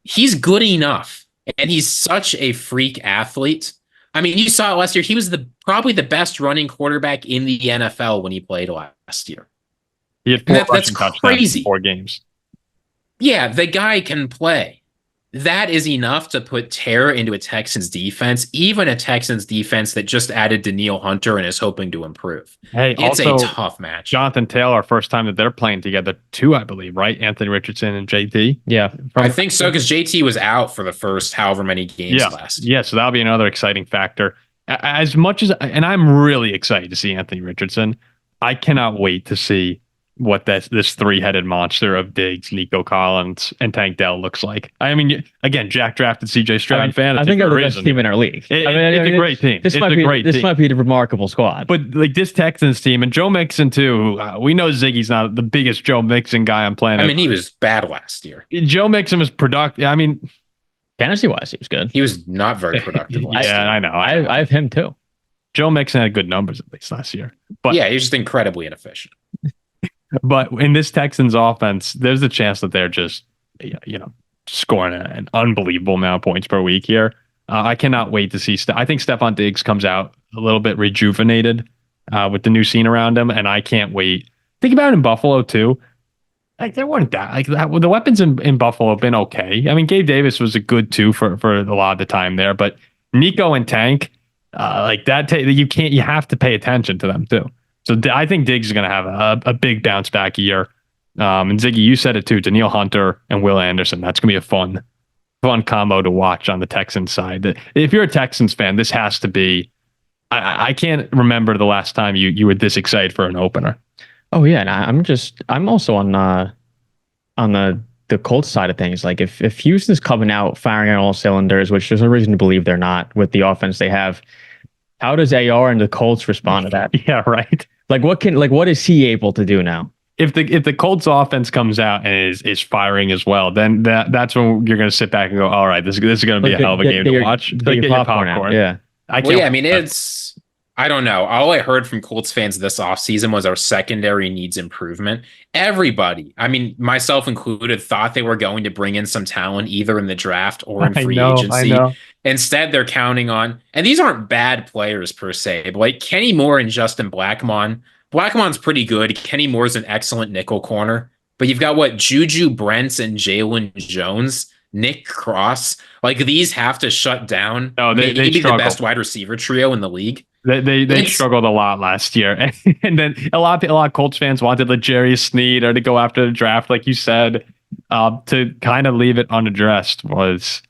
he's good enough. And he's such a freak athlete. I mean, you saw it last year. He was probably the best running quarterback in the NFL when he played last year. He had 4 rushing touchdowns in 4 games. Yeah, the guy can play. That is enough to put terror into a Texans defense, even a Texans defense that just added Danielle Hunter and is hoping to improve. Hey, it's also, a tough match. Jonathan Taylor, first time that they're playing together, 2, I believe, right? Anthony Richardson and JT. Yeah, I think so, because JT was out for the first however many games last year. Yeah, so that'll be another exciting factor. As much as, and I'm really excited to see Anthony Richardson. I cannot wait to see what this 3-headed monster of Diggs, Nico Collins, and Tank Dell looks like. I mean, again, Jack drafted CJ Stroud fan. I think they're the best team in our league. It's a great team. This might be the remarkable squad. But like this Texans team, and Joe Mixon too, we know Ziggy's not the biggest Joe Mixon guy on planet. I mean, he was bad last year. Joe Mixon was productive. I mean, fantasy-wise, he was good. He was not very productive last year. Yeah, I know. I have him too. Joe Mixon had good numbers at least last year. But yeah, he was just incredibly inefficient. But in this Texans offense, there's a chance that they're just, scoring an unbelievable amount of points per week here. I cannot wait to see. I think Stephon Diggs comes out a little bit rejuvenated with the new scene around him, and I can't wait. Think about it in Buffalo too. Like there weren't that the weapons in Buffalo have been okay. I mean, Gabe Davis was a good 2 for a lot of the time there, but Nico and Tank, you have to pay attention to them too. So I think Diggs is going to have a big bounce back year. And Ziggy, you said it too. Danielle Hunter and Will Anderson. That's going to be a fun combo to watch on the Texans side. If you're a Texans fan, this has to be I can't remember the last time you were this excited for an opener. Oh yeah, and I'm also on the Colts side of things. Like if Houston's coming out firing on all cylinders, which there's no reason to believe they're not with the offense they have, how does AR and the Colts respond to that? Yeah, right. What is he able to do now? If the Colts offense comes out and is firing as well, then that's when you're going to sit back and go, all right, this is going to be a hell of a game to watch. Get your popcorn. Yeah. I don't know. All I heard from Colts fans this offseason was our secondary needs improvement. Everybody, I mean, myself included, thought they were going to bring in some talent either in the draft or in free agency. Instead, they're counting on, and these aren't bad players per se, but like Kenny Moore and Justin Blackmon. Blackmon's pretty good. Kenny Moore's an excellent nickel corner. But you've got Juju Brents and Jalen Jones, Nick Cross. Like these have to shut down. No, they maybe the best wide receiver trio in the league. They struggled a lot last year, and then a lot of Colts fans wanted L'Jarius Sneed or to go after the draft, like you said. To kind of leave it unaddressed was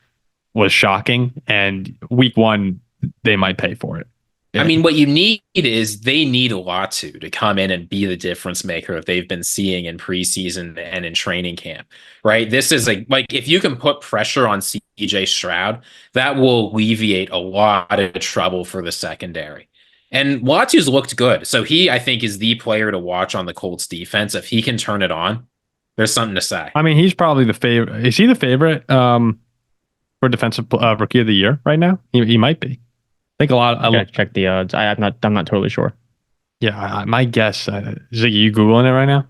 shocking, and week one they might pay for it. Yeah. I mean, what you need is they need Latu to come in and be the difference maker that they've been seeing in preseason and in training camp, right? This is like if you can put pressure on CJ Stroud, that will alleviate a lot of trouble for the secondary. And Latu's looked good. So he, I think, is the player to watch on the Colts defense. If he can turn it on, there's something to say. I mean, he's probably the favorite. Is he the favorite for defensive rookie of the year right now? He might be. I think a lot. I gotta check the odds. I'm not totally sure. Yeah, my guess. Ziggy, you googling it right now?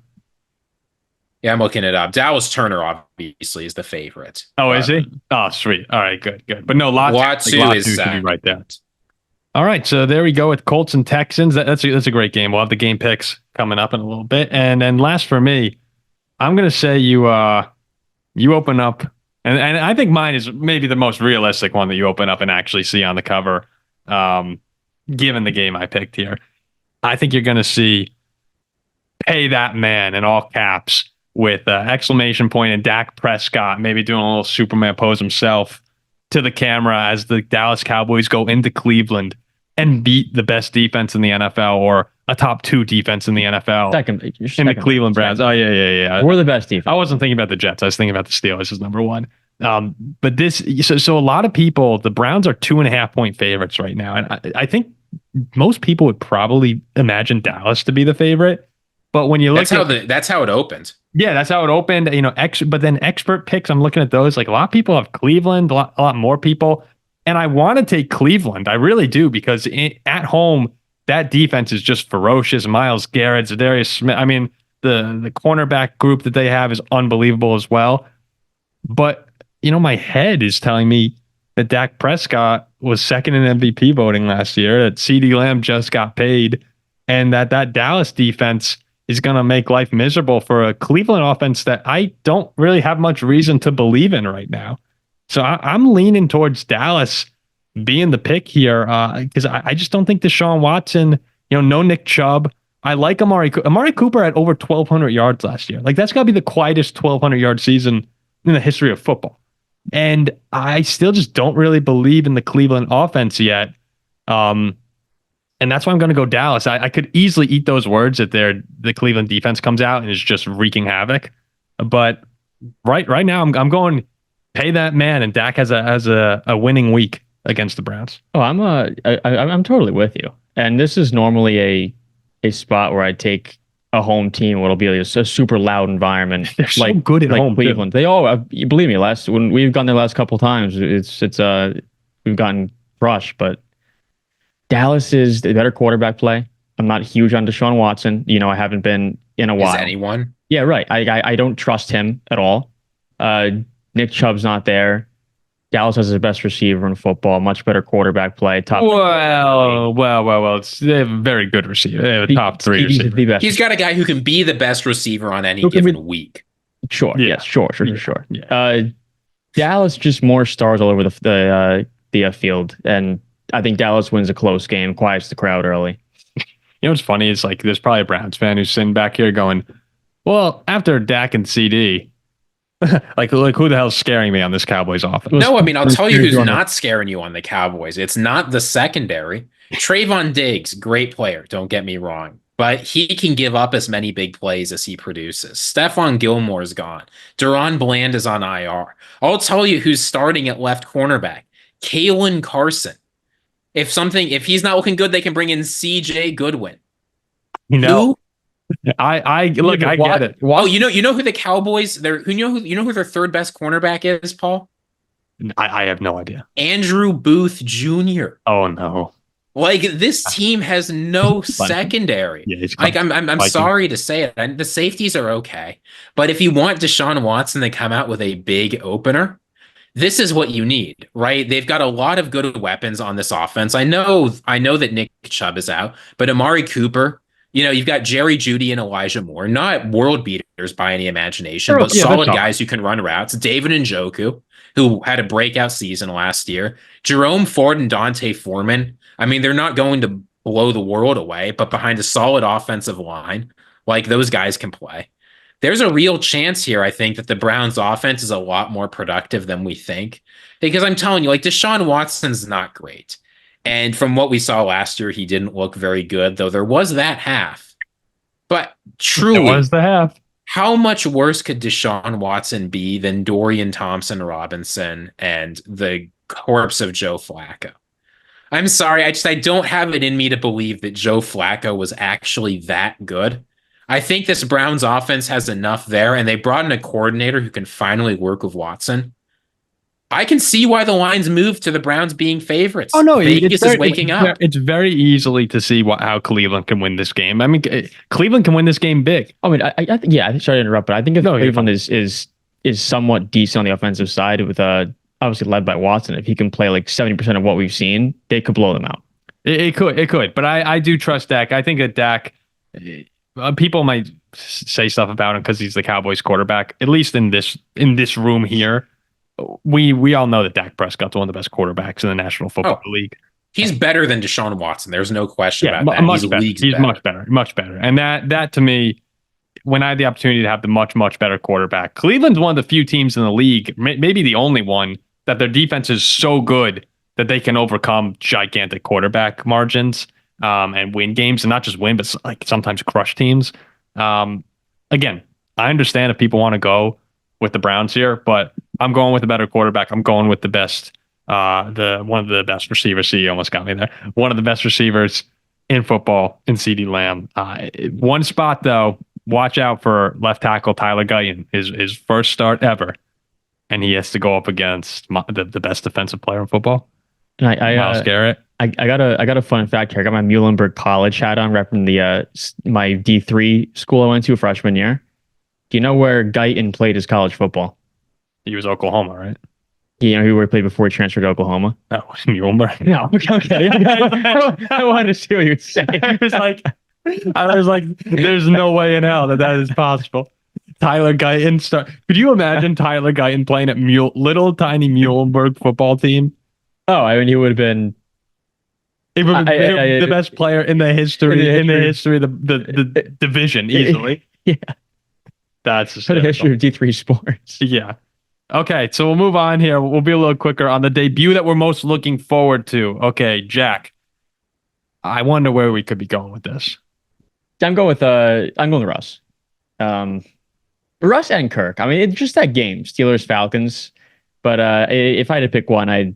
Yeah, I'm looking it up. Dallas Turner obviously is the favorite. Oh, is he? Oh, sweet. All right, good. But no, Latu is right there. All right, so there we go with Colts and Texans. That's a great game. We'll have the game picks coming up in a little bit, and then last for me, I'm gonna say you open up, and I think mine is maybe the most realistic one that you open up and actually see on the cover. Given the game I picked here, I think you're going to see "Pay That Man" in all caps with exclamation point and Dak Prescott maybe doing a little Superman pose himself to the camera as the Dallas Cowboys go into Cleveland and beat the best defense in the NFL or a top 2 defense in the NFL. In the Cleveland Browns. Oh yeah. We're the best defense. I wasn't thinking about the Jets. I was thinking about the Steelers as number 1. But this, so a lot of people, the Browns are 2.5 point favorites right now. And I think most people would probably imagine Dallas to be the favorite. But when you look that's how it opened. Yeah, that's how it opened. But then expert picks, I'm looking at those. Like a lot of people have Cleveland, a lot more people. And I want to take Cleveland. I really do, because at home, that defense is just ferocious. Myles Garrett, Zadarius Smith. I mean, the cornerback group that they have is unbelievable as well. But my head is telling me that Dak Prescott was second in MVP voting last year, that CeeDee Lamb just got paid, and that Dallas defense is going to make life miserable for a Cleveland offense that I don't really have much reason to believe in right now. So I'm leaning towards Dallas being the pick here because I just don't think Deshaun Watson, no Nick Chubb. I like Amari Cooper at over 1,200 yards last year. Like that's got to be the quietest 1,200-yard season in the history of football. And I still just don't really believe in the Cleveland offense yet. And that's why I'm going to go Dallas. I could easily eat those words that the Cleveland defense comes out and is just wreaking havoc. But right now I'm going pay that man, and Dak has a winning week against the Browns. Oh, I'm totally with you. And this is normally a spot where I take a home team what'll be a super loud environment. They're so good at home. Cleveland. Too. They all believe me. When we've gone there last couple times, we've gotten crushed. But Dallas is the better quarterback play. I'm not huge on Deshaun Watson. I haven't been in a while. Is anyone? Yeah, right. I don't trust him at all. Nick Chubb's not there. Dallas has the best receiver in football, much better quarterback play. Well. They have a very good receiver. They have a top 3 receiver. He's got a guy who can be the best receiver on any given week. Sure. Yeah. Yes. Sure. Yeah. Dallas just more stars all over the field, and I think Dallas wins a close game, quiets the crowd early. What's funny is like there's probably a Browns fan who's sitting back here going, "Well, after Dak and CD." like who the hell's scaring me on this Cowboys offense? No, I mean, I'll tell you who's not scaring you on the Cowboys. It's not the secondary. Trayvon Diggs, great player, don't get me wrong, but he can give up as many big plays as he produces. Stephon Gilmore's gone. Deron Bland is on IR. I'll tell you who's starting at left cornerback. Kalen Carson. If he's not looking good, they can bring in CJ Goodwin. Who? I get it. Oh, you know who the Cowboys? You know who their third best cornerback is, Paul? I have no idea. Andrew Booth Jr. Oh no. Like, this team has no secondary. Yeah, I'm sorry to say it. The safeties are okay, but if you want Deshaun Watson to come out with a big opener, this is what you need, right? They've got a lot of good weapons on this offense. I know that Nick Chubb is out, but Amari Cooper, you've got Jerry Jeudy and Elijah Moore, not world beaters by any imagination, but solid guys who can run routes. David Njoku, who had a breakout season last year. Jerome Ford and Dante Foreman. I mean, they're not going to blow the world away, but behind a solid offensive line, like, those guys can play. There's a real chance here, I think, that the Browns offense is a lot more productive than we think. Because I'm telling you, like, Deshaun Watson's not great. And from what we saw last year, he didn't look very good, though there was that half. But truly, it was the half. How much worse could Deshaun Watson be than Dorian Thompson-Robinson and the corpse of Joe Flacco? I'm sorry, I don't have it in me to believe that Joe Flacco was actually that good. I think this Browns offense has enough there, and they brought in a coordinator who can finally work with Watson. I can see why the lines moved to the Browns being favorites. Oh no, Vegas is waking up. It's very easily to see how Cleveland can win this game. I mean, Cleveland can win this game big. I mean, I think, sorry to interrupt, but I think if Cleveland is somewhat decent on the offensive side with obviously led by Watson, if he can play like 70% of what we've seen, they could blow them out. It could, but I do trust Dak. I think that Dak, people might say stuff about him because he's the Cowboys quarterback. At least in this room here, we all know that Dak Prescott's one of the best quarterbacks in the National Football League. He's better than Deshaun Watson. There's no question about that. He's much better. And that to me, when I had the opportunity to have the much better quarterback, Cleveland's one of the few teams in the league, maybe the only one, that their defense is so good that they can overcome gigantic quarterback margins and win games, and not just win, but like sometimes crush teams. Again, I understand if people want to go with the Browns here, but I'm going with the better quarterback. I'm going with the best, one of the best receivers. See, you almost got me there. One of the best receivers in football in CeeDee Lamb. One spot though, watch out for left tackle Tyler Guyton, his first start ever, and he has to go up against the best defensive player in football. And Myles Garrett. I got a fun fact here. I got my Muhlenberg College hat on, repping my D3 school I went to freshman year. Do you know where Guyton played his college football? He was Oklahoma, right? You know who he played before he transferred to Oklahoma? Oh, Muhlenberg. No, okay. I wanted to see what you would say. I was like, there's no way in hell that is possible. Tyler Guyton Could you imagine Tyler Guyton playing at little tiny Muhlenberg football team? Oh, I mean, he would have been. He would have been the best player in the history of the division easily. Yeah, that's just the history of D3 sports. Yeah. Okay, so we'll move on here. We'll be a little quicker on the debut that we're most looking forward to. Okay, Jack. I wonder where we could be going with this. I'm going with Russ. Russ and Kirk. I mean, it's just that game, Steelers-Falcons. But if I had to pick one, I'd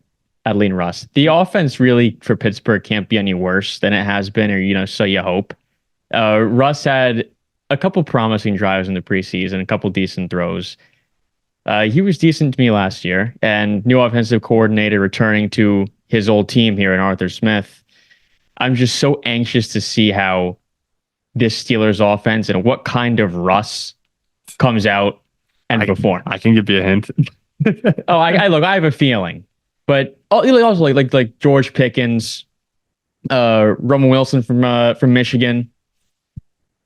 lean Russ. The offense really for Pittsburgh can't be any worse than it has been, or so you hope. Russ had a couple promising drives in the preseason, a couple decent throws. He was decent to me last year, and new offensive coordinator returning to his old team here in Arthur Smith. I'm just so anxious to see how this Steelers offense and what kind of Russ comes out and perform. I can give you a hint. I have a feeling, but also like George Pickens, Roman Wilson from Michigan,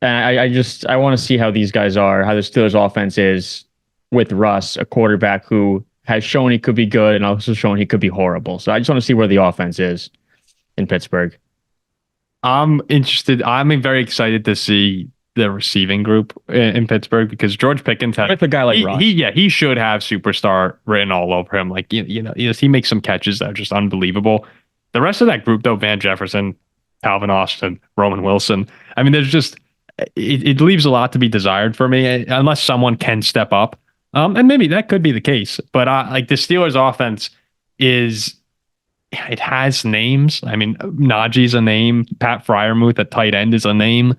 and I want to see how these guys are, how the Steelers offense is with Russ, a quarterback who has shown he could be good and also shown he could be horrible. So I just want to see where the offense is in Pittsburgh. I'm interested. I'm very excited to see the receiving group in Pittsburgh because George Pickens with a guy like Russ. He should have superstar written all over him. Like he makes some catches that are just unbelievable. The rest of that group, though, Van Jefferson, Calvin Austin, Roman Wilson. I mean, there's just it leaves a lot to be desired for me, unless someone can step up. And maybe that could be the case. But like the Steelers' offense it has names. I mean, Najee's a name. Pat Freiermuth at tight end is a name.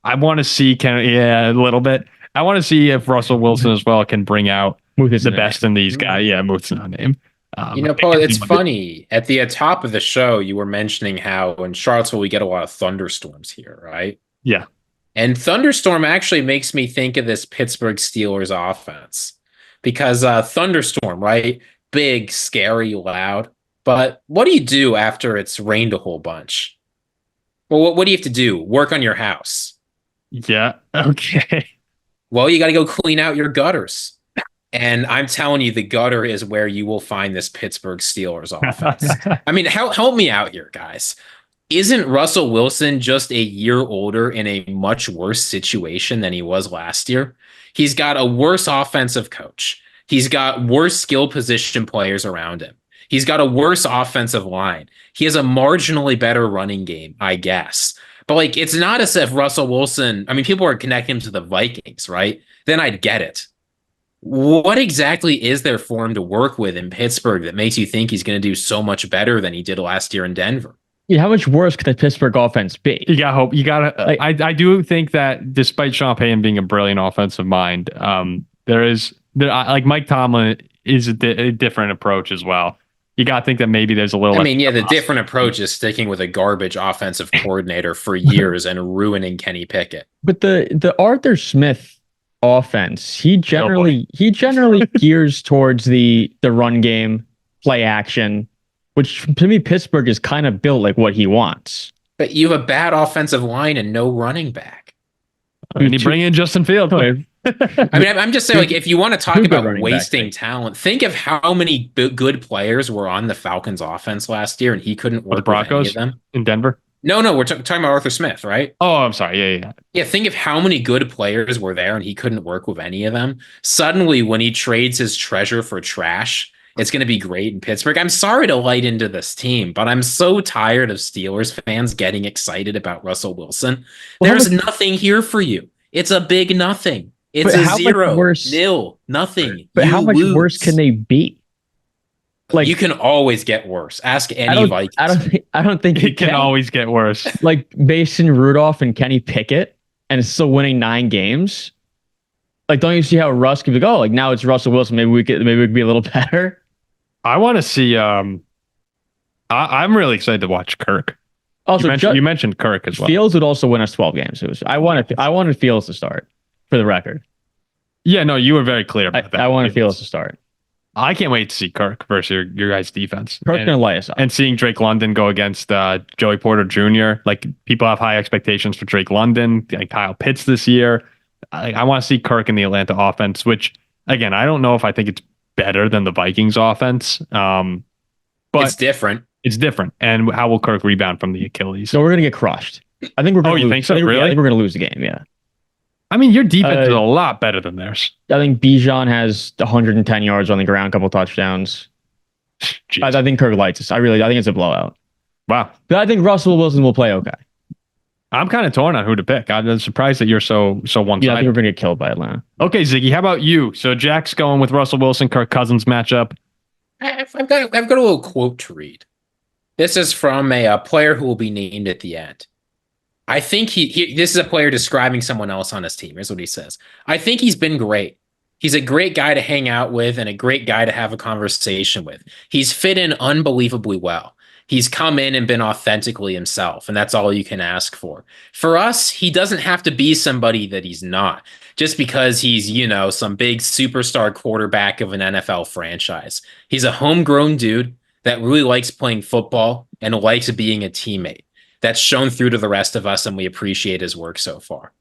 I want to see a little bit. I want to see if Russell Wilson as well can bring out the best in these guys. Yeah, Muth's not a name. Paul, it's funny. At the top of the show, you were mentioning how in Charlottesville we get a lot of thunderstorms here, right? Yeah. And thunderstorm actually makes me think of this Pittsburgh Steelers offense because thunderstorm, right? Big, scary, loud. But what do you do after it's rained a whole bunch? Well, what do you have to do? Work on your house. Yeah. Okay. Well, you got to go clean out your gutters. And I'm telling you, the gutter is where you will find this Pittsburgh Steelers offense. I mean, help me out here, guys. Isn't Russell Wilson just a year older in a much worse situation than he was last year? He's got a worse offensive coach. He's got worse skill position players around him. He's got a worse offensive line. He has a marginally better running game, I guess. But like, it's not as if Russell Wilson, I mean, people are connecting him to the Vikings, right? Then I'd get it. What exactly is there for him to work with in Pittsburgh that makes you think he's going to do so much better than he did last year in Denver? Yeah, how much worse could the Pittsburgh offense be? You got hope. You got to. I do think that despite Sean Payton being a brilliant offensive mind, like Mike Tomlin is a different approach as well. You got to think that maybe there's a little. I mean, yeah, the different approach is sticking with a garbage offensive coordinator for years and ruining Kenny Pickett. But the Arthur Smith offense, he generally gears towards the run game, play action, which to me Pittsburgh is kind of built like what he wants. But you have a bad offensive line and no running back. I mean, you bring in Justin Fields. I mean, I'm just saying, like, if you want to talk about wasting talent, think of how many good players were on the Falcons offense last year, and he couldn't work the Broncos with any of them. In Denver. No, we're talking about Arthur Smith, right? Oh, I'm sorry. Yeah. Yeah, think of how many good players were there, and he couldn't work with any of them. Suddenly, when he trades his treasure for trash, it's going to be great in Pittsburgh. I'm sorry to light into this team, but I'm so tired of Steelers fans getting excited about Russell Wilson. There's nothing here for you. It's a big nothing. It's a 0, nil, nothing. But how much worse can they be? Like, you can always get worse. Ask any Vikings. I don't think it can always get worse. Like Mason Rudolph and Kenny Pickett, and it's still winning 9 games. Like, don't you see how Russ can be like, oh, like now it's Russell Wilson. Maybe we could be a little better. I want to see. I'm really excited to watch Kirk. Also, you mentioned Kirk as well. Fields would also win us 12 games. I wanted Fields to start, for the record. Yeah, no, you were very clear about that. I wanted Fields to start. I can't wait to see Kirk versus your guys' defense. Kirk's gonna light us up. And seeing Drake London go against Joey Porter Jr. Like, people have high expectations for Drake London, like Kyle Pitts this year. I want to see Kirk in the Atlanta offense, which, again, I don't know if I think it's better than the Vikings offense. But it's different. It's different. And how will Kirk rebound from the Achilles? So we're going to get crushed. I think we're going to lose. You think so? Really? I think we're going to lose the game, yeah. I mean, your defense is a lot better than theirs. I think Bijan has 110 yards on the ground, couple touchdowns. I think Kirk lights us. I think it's a blowout. Wow. But I think Russell Wilson will play okay. I'm kind of torn on who to pick. I'm surprised that you're so one-sided. Yeah, I think we're going to get killed by Atlanta. Okay, Ziggy, how about you? So Jack's going with Russell Wilson, Kirk Cousins matchup. I've got a little quote to read. This is from a player who will be named at the end. I think this is a player describing someone else on his team. Here's what he says. I think he's been great. He's a great guy to hang out with and a great guy to have a conversation with. He's fit in unbelievably well. He's come in and been authentically himself, and that's all you can ask for. For us, he doesn't have to be somebody that he's not, just because he's, some big superstar quarterback of an NFL franchise. He's a homegrown dude that really likes playing football and likes being a teammate. That's shown through to the rest of us, and we appreciate his work so far.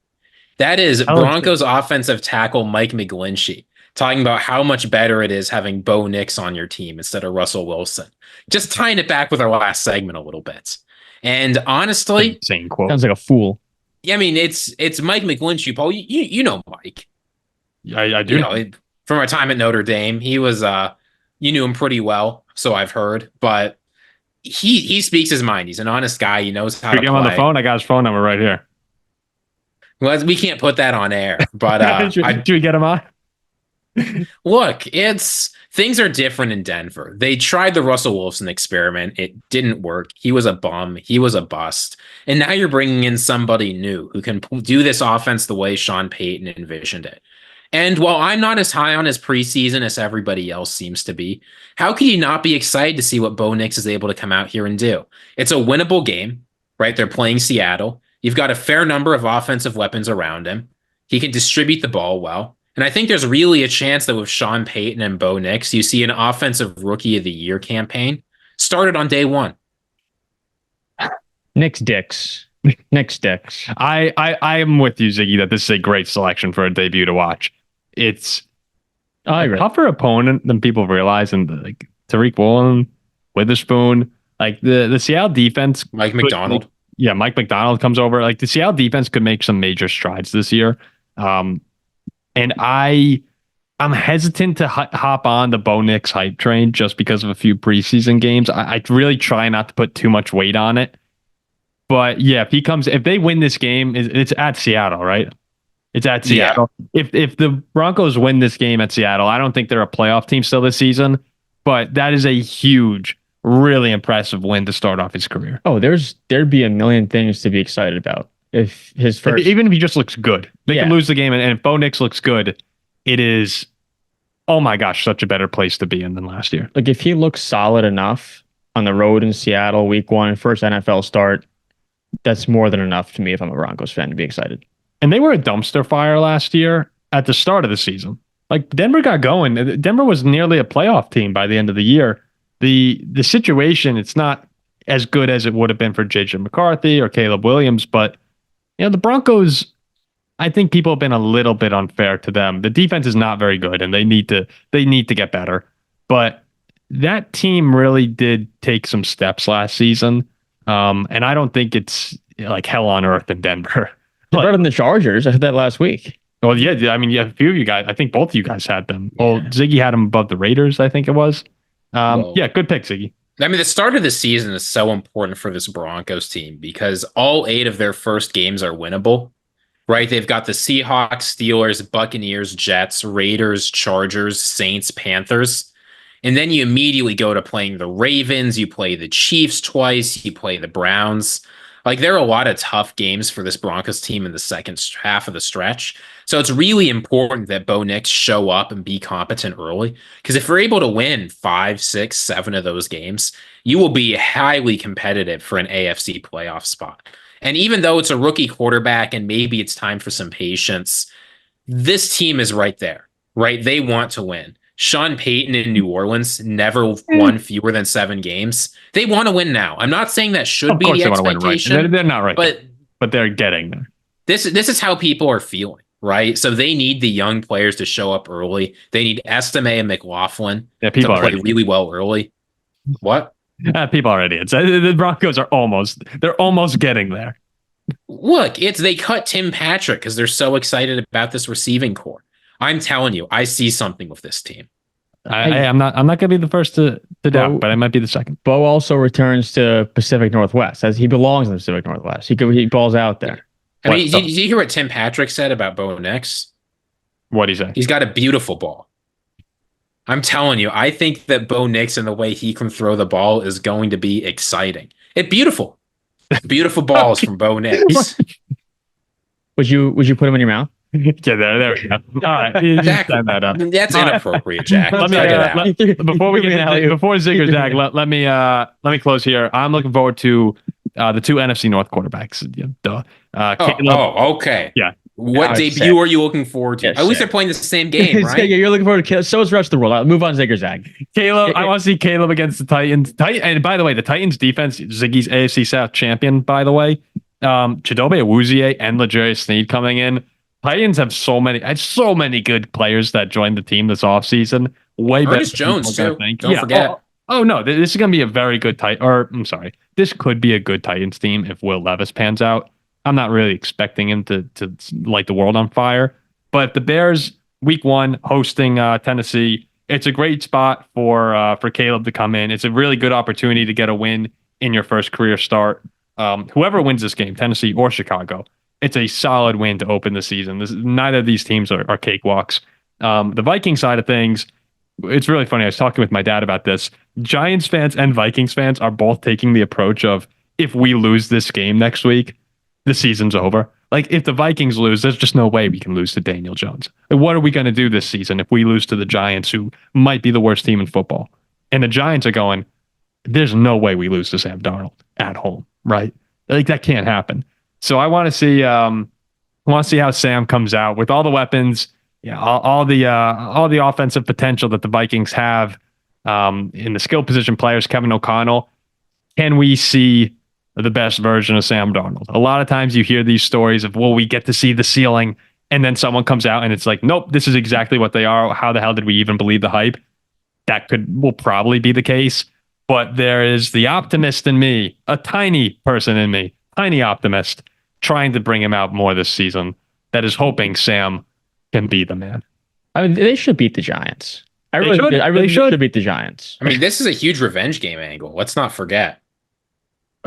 That is Broncos offensive tackle Mike McGlinchey talking about how much better it is having Bo Nix on your team instead of Russell Wilson. Just tying it back with our last segment a little bit. And honestly, insane quote. Sounds like a fool. Yeah, I mean, it's Mike McGlinchey, Paul. You know Mike. I do. From our time at Notre Dame, he was you knew him pretty well, so I've heard, but he speaks his mind. He's an honest guy. He knows how to get him play. on the phone. I got his phone number right here. Well, we can't put that on air, but should we get him on? Look, things are different in Denver. They tried the Russell Wilson experiment. It didn't work. He was a bum. He was a bust. And now you're bringing in somebody new who can do this offense the way Sean Payton envisioned it. And while I'm not as high on his preseason as everybody else seems to be, how can you not be excited to see what Bo Nix is able to come out here and do? It's a winnable game, right? They're playing Seattle. You've got a fair number of offensive weapons around him. He can distribute the ball well. And I think there's really a chance that with Sean Payton and Bo Nix, you see an offensive rookie of the year campaign started on day one. Nick's dicks. I am with you, Ziggy, that this is a great selection for a debut to watch. It's a tougher opponent than people realize, and like Tariq Woolen, Witherspoon, like the Seattle defense. Mike McDonald. Mike McDonald comes over. Like the Seattle defense could make some major strides this year. And I'm hesitant to hop on the Bo Nix hype train just because of a few preseason games. I really try not to put too much weight on it. But yeah, if they win this game, it's at Seattle, right? It's at Seattle. Yeah. If the Broncos win this game at Seattle, I don't think they're a playoff team still this season, but that is a huge, really impressive win to start off his career. Oh, there'd be a million things to be excited about. If his first, even if he just looks good, they can lose the game. And if Bo Nix looks good, it is, oh my gosh, such a better place to be in than last year. Like if he looks solid enough on the road in Seattle, week 1, first NFL start, that's more than enough to me if I'm a Broncos fan to be excited. And they were a dumpster fire last year at the start of the season. Like Denver got going. Denver was nearly a playoff team by the end of the year. The situation, it's not as good as it would have been for J.J. McCarthy or Caleb Williams, but the Broncos, I think people have been a little bit unfair to them. The defense is not very good, and they need to get better. But that team really did take some steps last season, and I don't think it's like hell on earth in Denver. They're better than the Chargers. I said that last week. Well, yeah, I mean, a few of you guys. I think both of you guys had them. Well, Ziggy had them above the Raiders, I think it was. Yeah, good pick, Ziggy. I mean, the start of the season is so important for this Broncos team because all 8 of their first games are winnable, right? They've got the Seahawks, Steelers, Buccaneers, Jets, Raiders, Chargers, Saints, Panthers. And then you immediately go to playing the Ravens. You play the Chiefs twice. You play the Browns. Like there are a lot of tough games for this Broncos team in the second half of the stretch. So it's really important that Bo Nix show up and be competent early. Because if you're able to win 5, 6, 7 of those games, you will be highly competitive for an AFC playoff spot. And even though it's a rookie quarterback and maybe it's time for some patience, this team is right there, right? They want to win. Sean Payton in New Orleans never won fewer than 7 games. They want to win now. I'm not saying that should be the expectation. Right. They're not right, but they're getting there. This is how people are feeling, right? So they need the young players to show up early. They need Estime and McLaughlin to play really well early. What? People are idiots. The Broncos are almost getting there. Look, they cut Tim Patrick because they're so excited about this receiving core. I'm telling you, I see something with this team. I'm not going to be the first to doubt, but I might be the second. Bo also returns to Pacific Northwest, as he belongs in the Pacific Northwest. He balls out there. I mean, did you hear what Tim Patrick said about Bo Nix? What'd he say? He's got a beautiful ball. I'm telling you, I think that Bo Nix and the way he can throw the ball is going to be exciting. It's beautiful. Beautiful balls from Bo Nix. Would you put him in your mouth? Yeah, there we go. All right, Jack, that's inappropriate, Jack. Before Ziegler, Zach, let me close here. I'm looking forward to the 2 NFC North quarterbacks. Okay. Yeah. What debut are you looking forward to? At least they're playing the same game, right? You're looking forward to Caleb. So is the rest of the world. I'll move on, Ziegler, Zach. Caleb, I want to see Caleb against the Titans. And by the way, the Titans defense, Ziggy's AFC South champion, by the way. Chidobe Awuzie and L'Jarius Sneed coming in. Titans have so many good players that joined the team this offseason. Way better. Ernest Jones, too. Don't forget. Oh, no, this is going to be a very good this could be a good Titans team if Will Levis pans out. I'm not really expecting him to light the world on fire. But the Bears, week 1, hosting Tennessee, it's a great spot for Caleb to come in. It's a really good opportunity to get a win in your first career start. Whoever wins this game, Tennessee or Chicago, it's a solid win to open the season. Neither of these teams are cakewalks. The Viking side of things, it's really funny. I was talking with my dad about this. Giants fans and Vikings fans are both taking the approach of, if we lose this game next week, the season's over. Like, if the Vikings lose, there's just no way we can lose to Daniel Jones. What are we going to do this season if we lose to the Giants, who might be the worst team in football? And the Giants are going, there's no way we lose to Sam Darnold at home, right? Like, that can't happen. So I want to see how Sam comes out with all the weapons, all the offensive potential that the Vikings have in the skill position players. Kevin O'Connell, can we see the best version of Sam Darnold? A lot of times you hear these stories of, well, we get to see the ceiling, and then someone comes out and it's like, nope, this is exactly what they are. How the hell did we even believe the hype? That will probably be the case. But there is the optimist in me, a tiny person in me, tiny optimist, trying to bring him out more this season, that is hoping Sam can be the man. I mean, they should beat the Giants. I really should beat the Giants. I mean, this is a huge revenge game angle. Let's not forget.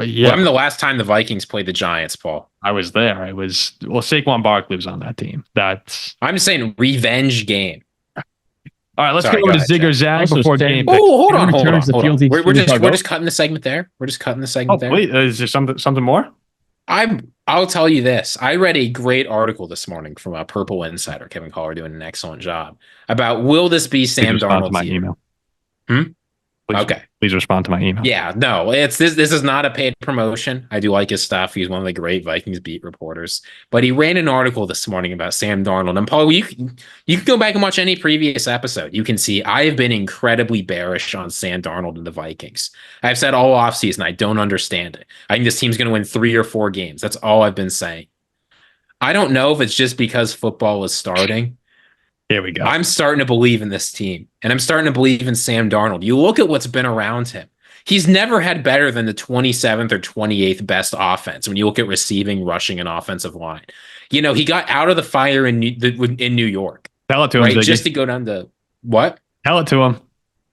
Yeah. When the last time the Vikings played the Giants, Paul? I was there. Saquon Barkley was on that team. I'm saying revenge game. All right, let's get over to Ziegler Zag before game. Oh, hold on. We're just cutting the segment there. Wait, is there something more? I'll tell you this. I read a great article this morning from a Purple Insider, Kevin Collar, doing an excellent job, about, will this be Sam Darnold's year? Email. Please respond to my email. Yeah, no, this is not a paid promotion. I do like his stuff. He's one of the great Vikings beat reporters. But he ran an article this morning about Sam Darnold. And Paul, you can go back and watch any previous episode. You can see I have been incredibly bearish on Sam Darnold and the Vikings. I've said all offseason, I don't understand it. I think this team's going to win 3 or 4 games. That's all I've been saying. I don't know if it's just because football is starting. Here we go. I'm starting to believe in this team, and I'm starting to believe in Sam Darnold. You look at what's been around him. He's never had better than the 27th or 28th best offense when you look at receiving, rushing, and offensive line. You know, he got out of the fire in New York. Tell it to him, right? Ziggy. Just to go down to what? Tell it to him.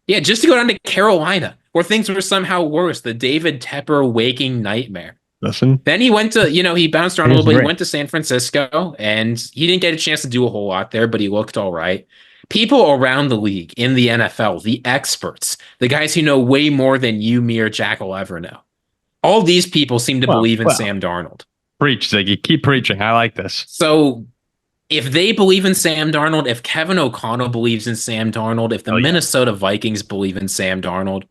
Yeah, just to go down to Carolina, where things were somehow worse. The David Tepper waking nightmare. Listen. Then he went to, he bounced around a little bit. He went to San Francisco, and he didn't get a chance to do a whole lot there, but he looked all right. People around the league, in the NFL, the experts, the guys who know way more than you, me, or Jack will ever know. All these people seem to believe in Sam Darnold. Preach, Ziggy. Keep preaching. I like this. So if they believe in Sam Darnold, if Kevin O'Connell believes in Sam Darnold, if the Minnesota Vikings believe in Sam Darnold,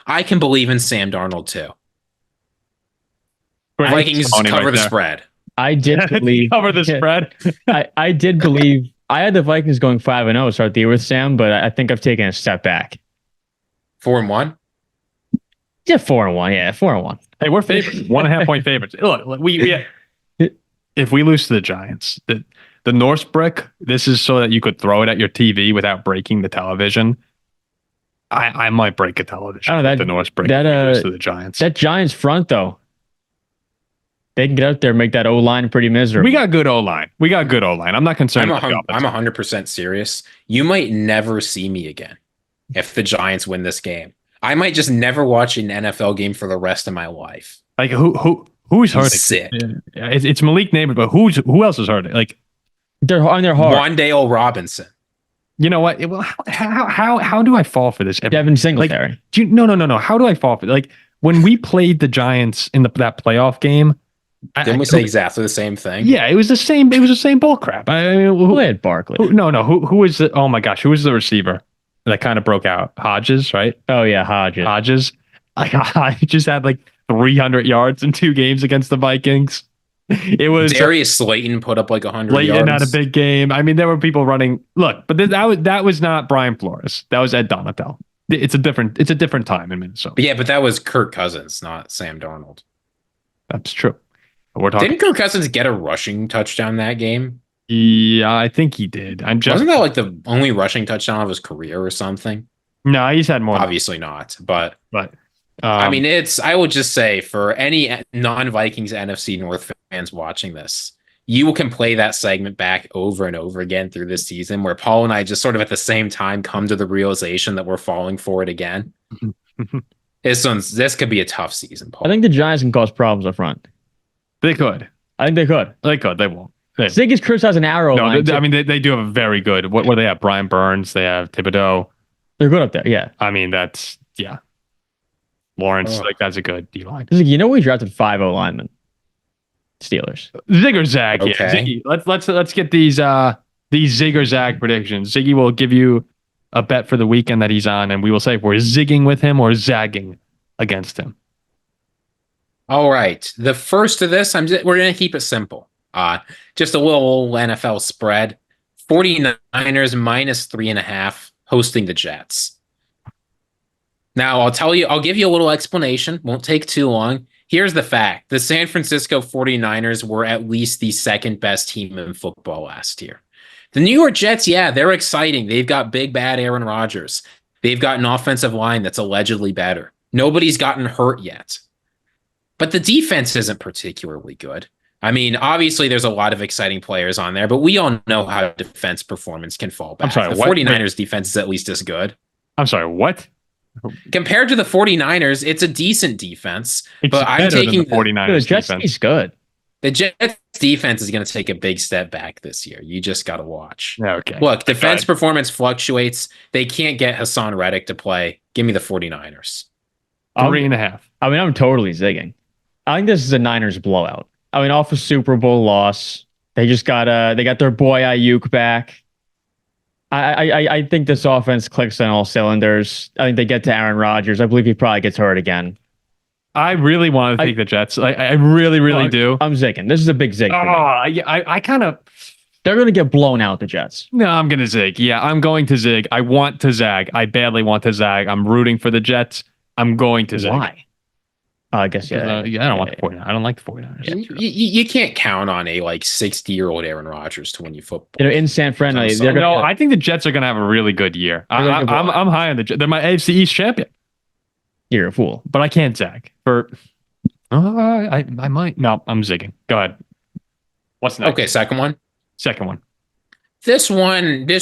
I can believe in Sam Darnold too. Vikings cover the spread. I did believe cover the spread. I did believe I had the Vikings going 5-0 to start the year with Sam, but I think I've taken a step back. 4-1. Yeah, 4-1. Yeah, 4-1. Hey, we're favorites. 1.5 point favorites. Look, we if we lose to the Giants, the Norse brick. This is so that you could throw it at your TV without breaking the television. I might break a television. Oh, the Norse brick. That lose to the Giants. That Giants front though. They can get out there and make that O-line pretty miserable. We got good O-line. I'm not concerned. I'm 100% serious. You might never see me again if the Giants win this game. I might just never watch an NFL game for the rest of my life. Like who's hurting? Sick. Yeah, it's Malik Neighbor, but who else is hurting? Like they're on their heart. Wandale Robinson. You know what? How do I fall for this? Devin Singletary. Like, no. How do I fall for it? Like when we played the Giants in that playoff game. Didn't we say exactly the same thing? Yeah, it was the same. It was the same bull crap. I mean, who had Barkley? Who was the? Oh my gosh, who was the receiver that kind of broke out? Hodges, right? Oh yeah, Hodges. Like Hodges had like 300 yards in 2 games against the Vikings. It was Darius Slayton put up like 100 yards. Slayton had a big game. I mean, there were people running. Look, but that was not Brian Flores. That was Ed Donatel. It's a different time in Minnesota. But that was Kirk Cousins, not Sam Darnold. That's true. Didn't Kirk Cousins get a rushing touchdown that game? Yeah, I think he did. Wasn't that like the only rushing touchdown of his career or something? No, he's had more. Obviously not, but I mean, I would just say for any non-Vikings NFC North fans watching this, you can play that segment back over and over again through this season where Paul and I just sort of at the same time come to the realization that we're falling for it again. This could be a tough season, Paul. I think the Giants can cause problems up front. They could. I think they could. They could. They won't. Ziggy's criticized an arrow line. I mean, they do have a very good. What do they have? Brian Burns. They have Thibodeau. They're good up there. Yeah. I mean, Lawrence, that's a good D line. You know, we drafted 5-0 linemen. Steelers. Zig or Zag. Okay. Yeah. Ziggy. Let's get these Zig or Zag predictions. Ziggy will give you a bet for the weekend that he's on, and we will say if we're zigging with him or zagging against him. All right. The first of this, we're going to keep it simple. Just a little NFL spread. 49ers -3.5 hosting the Jets. Now, I'll give you a little explanation. Won't take too long. Here's the fact. The San Francisco 49ers were at least the second best team in football last year. The New York Jets, they're exciting. They've got big, bad Aaron Rodgers. They've got an offensive line that's allegedly better. Nobody's gotten hurt yet. But the defense isn't particularly good. I mean, obviously, there's a lot of exciting players on there, but we all know how defense performance can fall back. I'm sorry, the 49ers defense is at least as good. I'm sorry, what? Compared to the 49ers, it's a decent defense. It's but I'm taking the 49ers the Jets defense. Is good. The Jets defense is going to take a big step back this year. You just got to watch. Okay. Look, defense performance fluctuates. They can't get Hassan Reddick to play. Give me the 49ers. 3.5. I mean, I'm totally zigging. I think this is a Niners blowout. I mean, off a Super Bowl loss, they just got their boy Ayuk back. I think this offense clicks on all cylinders. I think they get to Aaron Rodgers. I believe he probably gets hurt again. I really want to take the Jets. I really do. I'm zigging. This is a big zig. I kind of. They're going to get blown out, the Jets. No, I'm going to zig. Yeah, I'm going to zig. I want to zag. I badly want to zag. I'm rooting for the Jets. I'm going to zig. Why? I guess, I don't want the 49ers. I don't like the 49ers. You can't count on a 60-year-old Aaron Rodgers to win you football. In San Fran, I think the Jets are going to have a really good year. I'm high on the Jets. They're my AFC East champion. You're a fool. But I can't zag. I might. No, I'm zigging. Go ahead. What's next? Okay, second one. This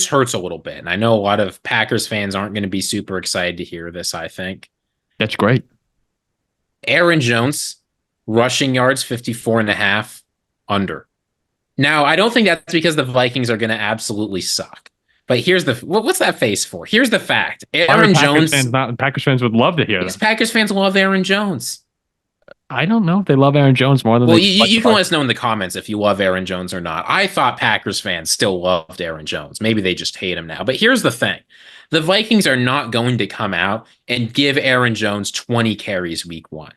hurts a little bit. And I know a lot of Packers fans aren't going to be super excited to hear this, I think. That's great. Aaron Jones, rushing yards, 54.5, under. Now, I don't think that's because the Vikings are going to absolutely suck. But here's what's that face for? Here's the fact. Aaron Jones. Packers fans would love to hear that. Packers fans love Aaron Jones. I don't know if they love Aaron Jones more than you can let us know in the comments if you love Aaron Jones or not. I thought Packers fans still loved Aaron Jones. Maybe they just hate him now. But here's the thing. The Vikings are not going to come out and give Aaron Jones 20 carries week 1.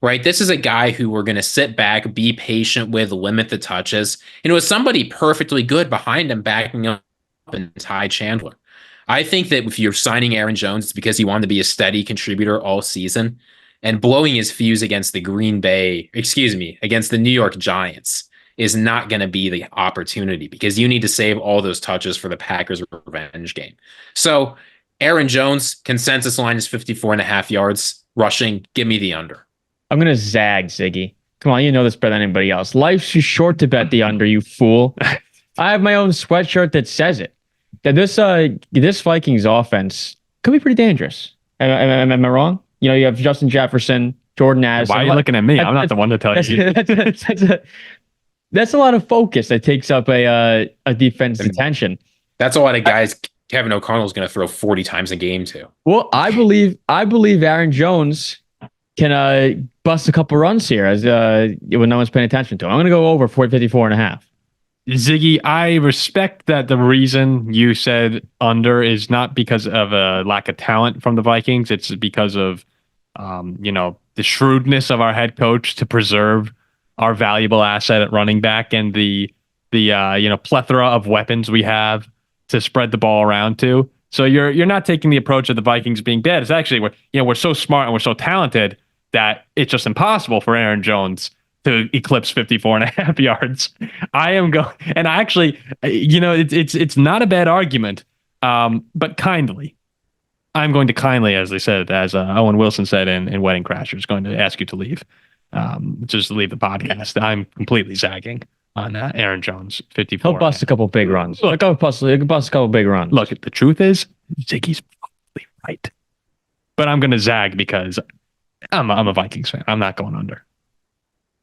Right? This is a guy who we're going to sit back, be patient with, limit the touches. And it was somebody perfectly good behind him backing up and Ty Chandler. I think that if you're signing Aaron Jones, it's because you want to be a steady contributor all season. And blowing his fuse against the against the New York Giants is not going to be the opportunity because you need to save all those touches for the Packers revenge game. So Aaron Jones, consensus line is 54.5 yards rushing. Give me the under. I'm going to zag, Ziggy. Come on, you know this better than anybody else. Life's too short to bet the under, you fool. I have my own sweatshirt that says it. That this Vikings offense could be pretty dangerous. Am I wrong? You know, you have Justin Jefferson, Jordan Addison. Why are you looking at me? I'm not the one to tell you. That's a lot of focus that takes up a defense's attention. That's a lot of guys Kevin O'Connell's going to throw 40 times a game to. Well, I believe Aaron Jones can bust a couple runs here as when no one's paying attention to him. I'm going to go over 54.5. Ziggy, I respect that the reason you said under is not because of a lack of talent from the Vikings. It's because of, the shrewdness of our head coach to preserve our valuable asset at running back and the plethora of weapons we have to spread the ball around to. So you're not taking the approach of the Vikings being bad. It's actually we're so smart and we're so talented that it's just impossible for Aaron Jones to eclipse 54.5 yards. I am going, and I actually, it's not a bad argument, but kindly, I'm going to kindly, as they said, as Owen Wilson said in Wedding Crashers, going to ask you to leave, just leave the podcast. I'm completely zagging. on Aaron Jones, 54. He'll bust a couple big runs. He can bust a couple big runs. Look, the truth is, Ziggy's probably right. But I'm going to zag because I'm a Vikings fan. I'm not going under.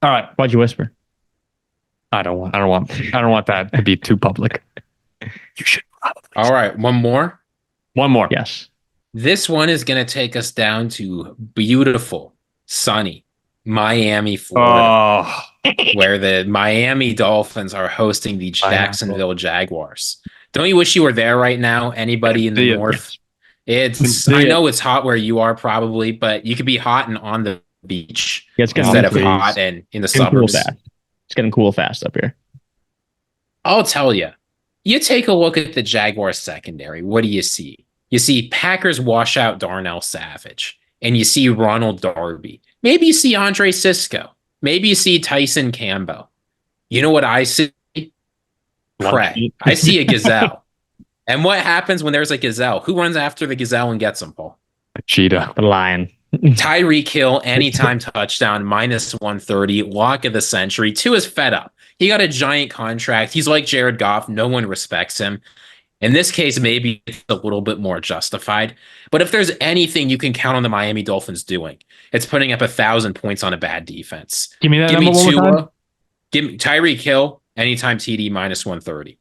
All right. Why'd you whisper? I don't want that to be too public. You should probably. All right. One more. Yes. This one is going to take us down to beautiful, sunny Miami, Florida, where the Miami Dolphins are hosting the Jacksonville Jaguars. Don't you wish you were there right now? Anybody in the north? I know it's hot where you are probably, but you could be hot and on the beach instead of hot and in the suburbs. It's getting cool fast up here. I'll tell you. You take a look at the Jaguars secondary. What do you see? You see Packers washout Darnell Savage, and you see Ronald Darby. Maybe you see Andre Sisco. Maybe you see Tyson Campbell. You know what I see? Prey. I see a gazelle. And what happens when there's a gazelle? Who runs after the gazelle and gets him, Paul? A cheetah. The lion. Tyreek Hill, anytime touchdown, -130, lock of the century. Tua is fed up. He got a giant contract. He's like Jared Goff. No one respects him. In this case, maybe it's a little bit more justified. But if there's anything you can count on the Miami Dolphins doing, it's putting up 1,000 points on a bad defense. Give me that number one more time. Give me Tyreek Hill, anytime TD -130.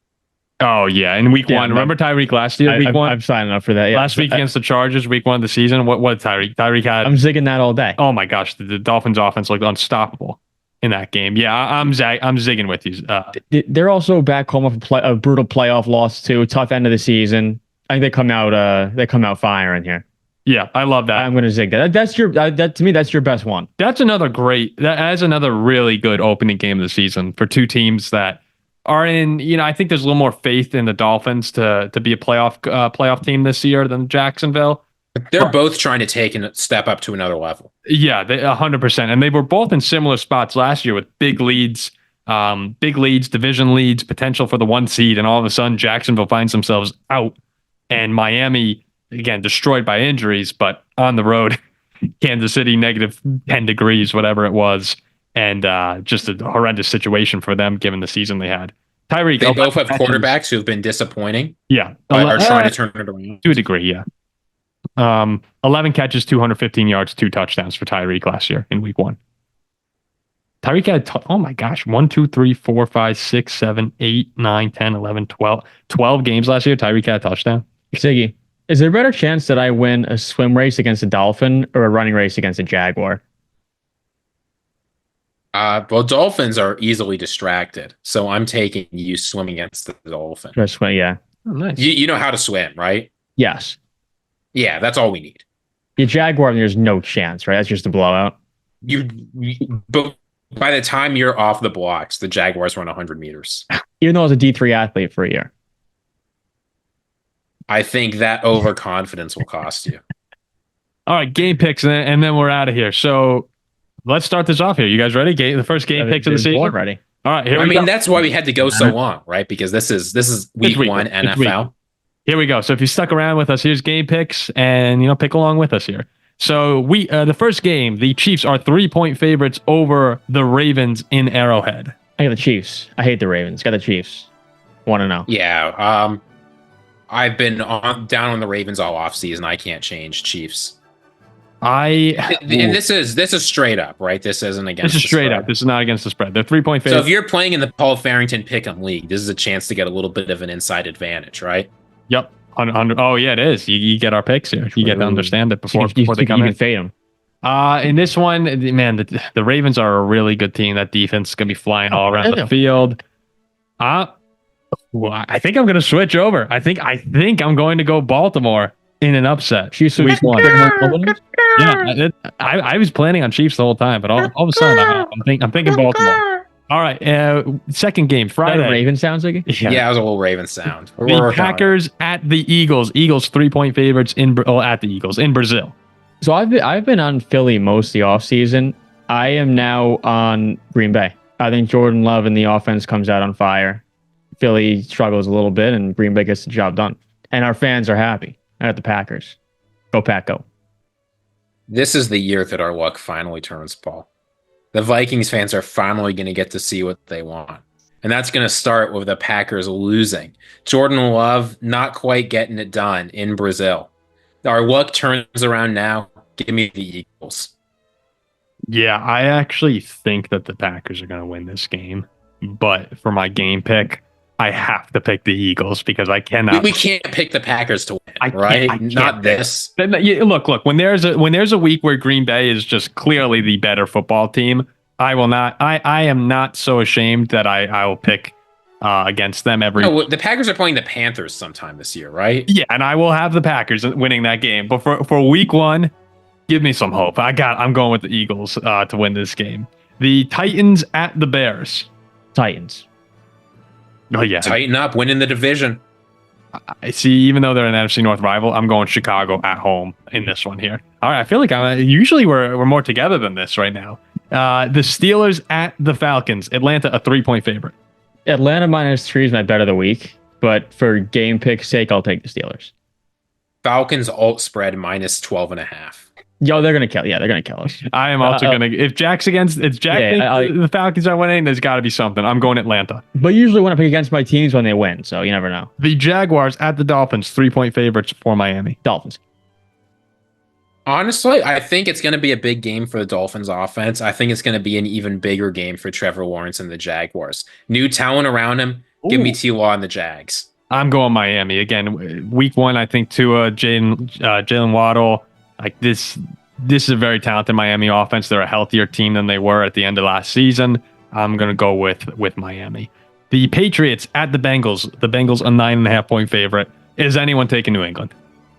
Oh, yeah. In week one. Remember Tyreek last year? Week one? I'm signing up for that. Yeah. Last week against the Chargers, week one of the season. What Tyreek? Tyreek had. I'm zigging that all day. Oh, my gosh. The Dolphins offense looked unstoppable in that game. Yeah, I'm zigging with you. They're also back home off a brutal playoff loss too. Tough end of the season. I think they come out firing here. Yeah, I love that. I'm going to zig that. That's your to me. That's your best one. That's another really good opening game of the season for two teams that are in. I think there's a little more faith in the Dolphins to be a playoff team this year than Jacksonville. They're both trying to take a step up to another level. Yeah, 100%. And they were both in similar spots last year with big leads, division leads, potential for the 1 seed. And all of a sudden, Jacksonville finds themselves out. And Miami, again, destroyed by injuries, but on the road, Kansas City, -10 degrees, whatever it was. And just a horrendous situation for them given the season they had. Tyreek. They both have quarterbacks who have been disappointing. Yeah. Are trying to turn it around. To a degree, yeah. 11 catches, 215 yards, 2 touchdowns for Tyreek last year in week one. Tyreek had, oh my gosh, 1, 2, 3, 4, 5, 6, 7, 8, 9, 10, 11, 12 games last year. Tyreek had a touchdown. Ziggy, is there a better chance that I win a swim race against a dolphin or a running race against a jaguar? Well, dolphins are easily distracted, so I'm taking you swimming against the dolphin. Just swim, yeah. Oh, nice. You know how to swim, right? Yes. Yeah, that's all we need. The jaguar, there's no chance, right? That's just a blowout. But by the time you're off the blocks, the Jaguars run 100 meters. Even though I was a D3 athlete for a year. I think that overconfidence will cost you. All right, game picks, and then we're out of here. So let's start this off here. You guys ready? The first game picks of the season? Ready. All right, here we go. I mean, that's why we had to go so long, right? Because this is week one NFL. Here we go. So if you stuck around with us, here's game picks, and pick along with us here. So the first game, the Chiefs are 3-point favorites over the Ravens in Arrowhead. I got the Chiefs. I hate the Ravens. Got the Chiefs. 1-0. Yeah. I've been down on the Ravens all offseason. I can't change Chiefs. And this is straight up, right? This isn't against. This is straight up. This is not against the spread. They're 3-point favorites. So if you're playing in the Paul Farrington Pick'em League, this is a chance to get a little bit of an inside advantage, right? Yep. Oh yeah, it is. You get our picks here. You get to understand it before they come in. You can fade them. In this one, man, the Ravens are a really good team. That defense is gonna be flying all around the field. I think I'm gonna switch over. I think I'm going to go Baltimore in an upset. Chiefs week 1. Yeah, I was planning on Chiefs the whole time, but all of a sudden I'm thinking Baltimore. All right, second game, Friday. Raven sounds like it? Yeah, it was a little Raven sound. The Packers at the Eagles. Eagles 3-point favorites at the Eagles in Brazil. So I've been on Philly most of the offseason. I am now on Green Bay. I think Jordan Love and the offense comes out on fire. Philly struggles a little bit, and Green Bay gets the job done. And our fans are happy. I got the Packers. Go Pack, go. This is the year that our luck finally turns, Paul. The Vikings fans are finally going to get to see what they want. and that's going to start with the Packers losing. Jordan Love not quite getting it done in Brazil. Our luck turns around now. Give me the Eagles. Yeah, I actually think that the Packers are going to win this game. But for my game pick, I have to pick the Eagles because I cannot. We can't pick the Packers to win, right? Not this. Look. When there's a week where Green Bay is just clearly the better football team, I will not. I am not so ashamed that I will pick against them every. No, the Packers are playing the Panthers sometime this year, right? Yeah, and I will have the Packers winning that game. But for week one, give me some hope. I'm going with the Eagles to win this game. The Titans at the Bears. Titans. Oh yeah, tighten up, winning the division. I see. Even though they're an NFC North rival, I'm going Chicago at home in this one here. All right, I feel like usually we're more together than this right now. The Steelers at the Falcons. Atlanta a 3-point favorite. Atlanta -3 is my bet of the week, but for game pick's sake, I'll take the Steelers. Falcons alt spread -12.5. Yo, they're gonna kill. Yeah, they're gonna kill us. I am also gonna. If Jack thinks the Falcons are winning, there's got to be something. I'm going Atlanta. But usually when I pick against my teams when they win, so you never know. The Jaguars at the Dolphins, 3-point favorites for Miami. Dolphins. Honestly, I think it's going to be a big game for the Dolphins offense. I think it's going to be an even bigger game for Trevor Lawrence and the Jaguars. New talent around him. Ooh. Give me T-Law and the Jags. I'm going Miami again. Week one, I think Tua, Jalen Waddle. Like this is a very talented Miami offense. They're a healthier team than they were at the end of last season. I'm going to go with Miami. The Patriots at the Bengals. The Bengals a 9.5-point favorite. Is anyone taking New England?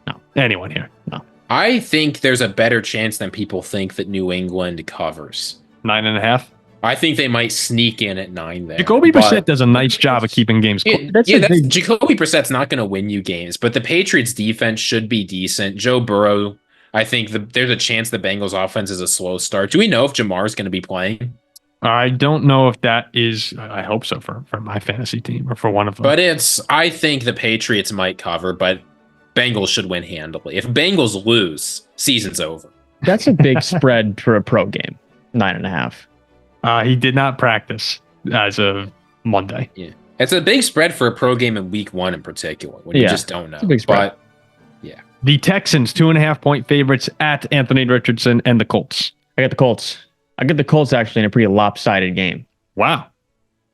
No. Anyone here? No. I think there's a better chance than people think that New England covers. 9.5? I think they might sneak in at 9 there. Jacoby Brissett does a nice job of keeping games close. Jacoby Brissett's not going to win you games, but the Patriots defense should be decent. Joe Burrow, I think there's a chance the Bengals offense is a slow start. Do we know if Jamar's going to be playing? I don't know if that is. I hope so for my fantasy team or for one of them. But I think the Patriots might cover, but Bengals should win handily. If Bengals lose, season's over. That's a big spread for a pro game. 9.5. He did not practice as of Monday. Yeah, it's a big spread for a pro game in week one in particular when you just don't know. It's a big spread. But yeah, the Texans 2.5-point favorites at Anthony Richardson and the Colts. I got the Colts. I get the Colts actually in a pretty lopsided game. Wow.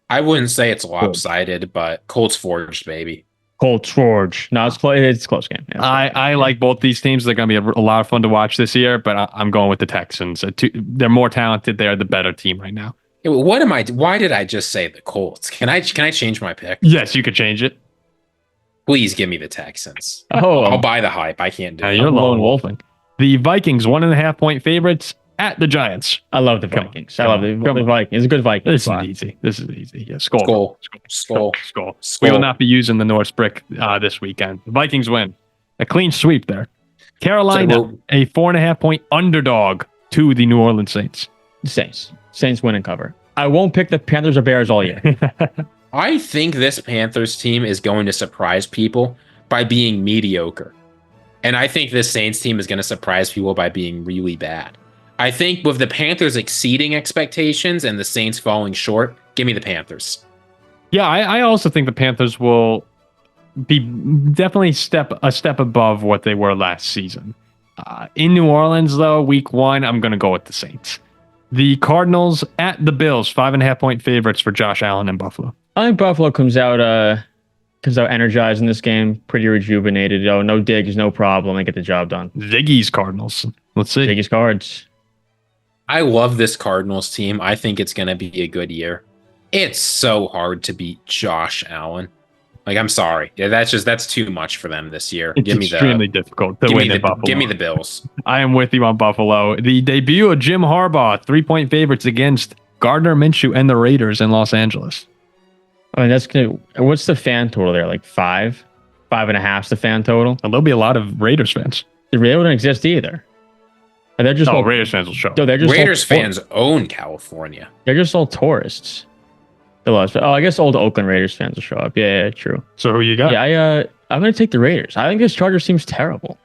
I wouldn't say it's lopsided, but Colts forged, baby. Colts forged. No, it's a close game. Yeah, I like both these teams. They're going to be a lot of fun to watch this year, but I'm going with the Texans. They're more talented. They're the better team right now. Why did I just say the Colts? Can I change my pick? Yes, you could change it. Please give me the Texans. Oh, I'll buy the hype. I can't do it. You're lone wolfing. The Vikings 1.5-point favorites at the Giants. I love the Vikings. I love the Vikings. It's a good Vikings. This is easy. Yeah, Skull. We will not be using the Norse brick this weekend. The Vikings win. A clean sweep there. Carolina, a 4.5-point underdog to the New Orleans Saints. Saints win and cover. I won't pick the Panthers or Bears all year. I think this Panthers team is going to surprise people by being mediocre. And I think this Saints team is going to surprise people by being really bad. I think with the Panthers exceeding expectations and the Saints falling short, give me the Panthers. Yeah, I also think the Panthers will be definitely a step above what they were last season. In New Orleans, though, week one, I'm going to go with the Saints. The Cardinals at the Bills, 5.5-point favorites for Josh Allen and Buffalo. I think Buffalo comes out energized in this game, pretty rejuvenated. Oh, no digs, no problem. They get the job done. Ziggy's Cardinals. Let's see. Ziggy's Cards. I love this Cardinals team. I think it's going to be a good year. It's so hard to beat Josh Allen. Like, I'm sorry. Yeah, that's too much for them this year. It's extremely difficult to win in Buffalo. Give me the Bills. I am with you on Buffalo. The debut of Jim Harbaugh, 3-point favorites against Gardner Minshew and the Raiders in Los Angeles. I mean, what's the fan total there? Like 5? 5.5 is the fan total? And there'll be a lot of Raiders fans. The Raiders don't exist either. They're just Raiders fans will show. No, Raiders fans own California. They're just all tourists. I guess all the Oakland Raiders fans will show up. Yeah, true. So who you got? Yeah, I'm going to take the Raiders. I think this Chargers team's terrible.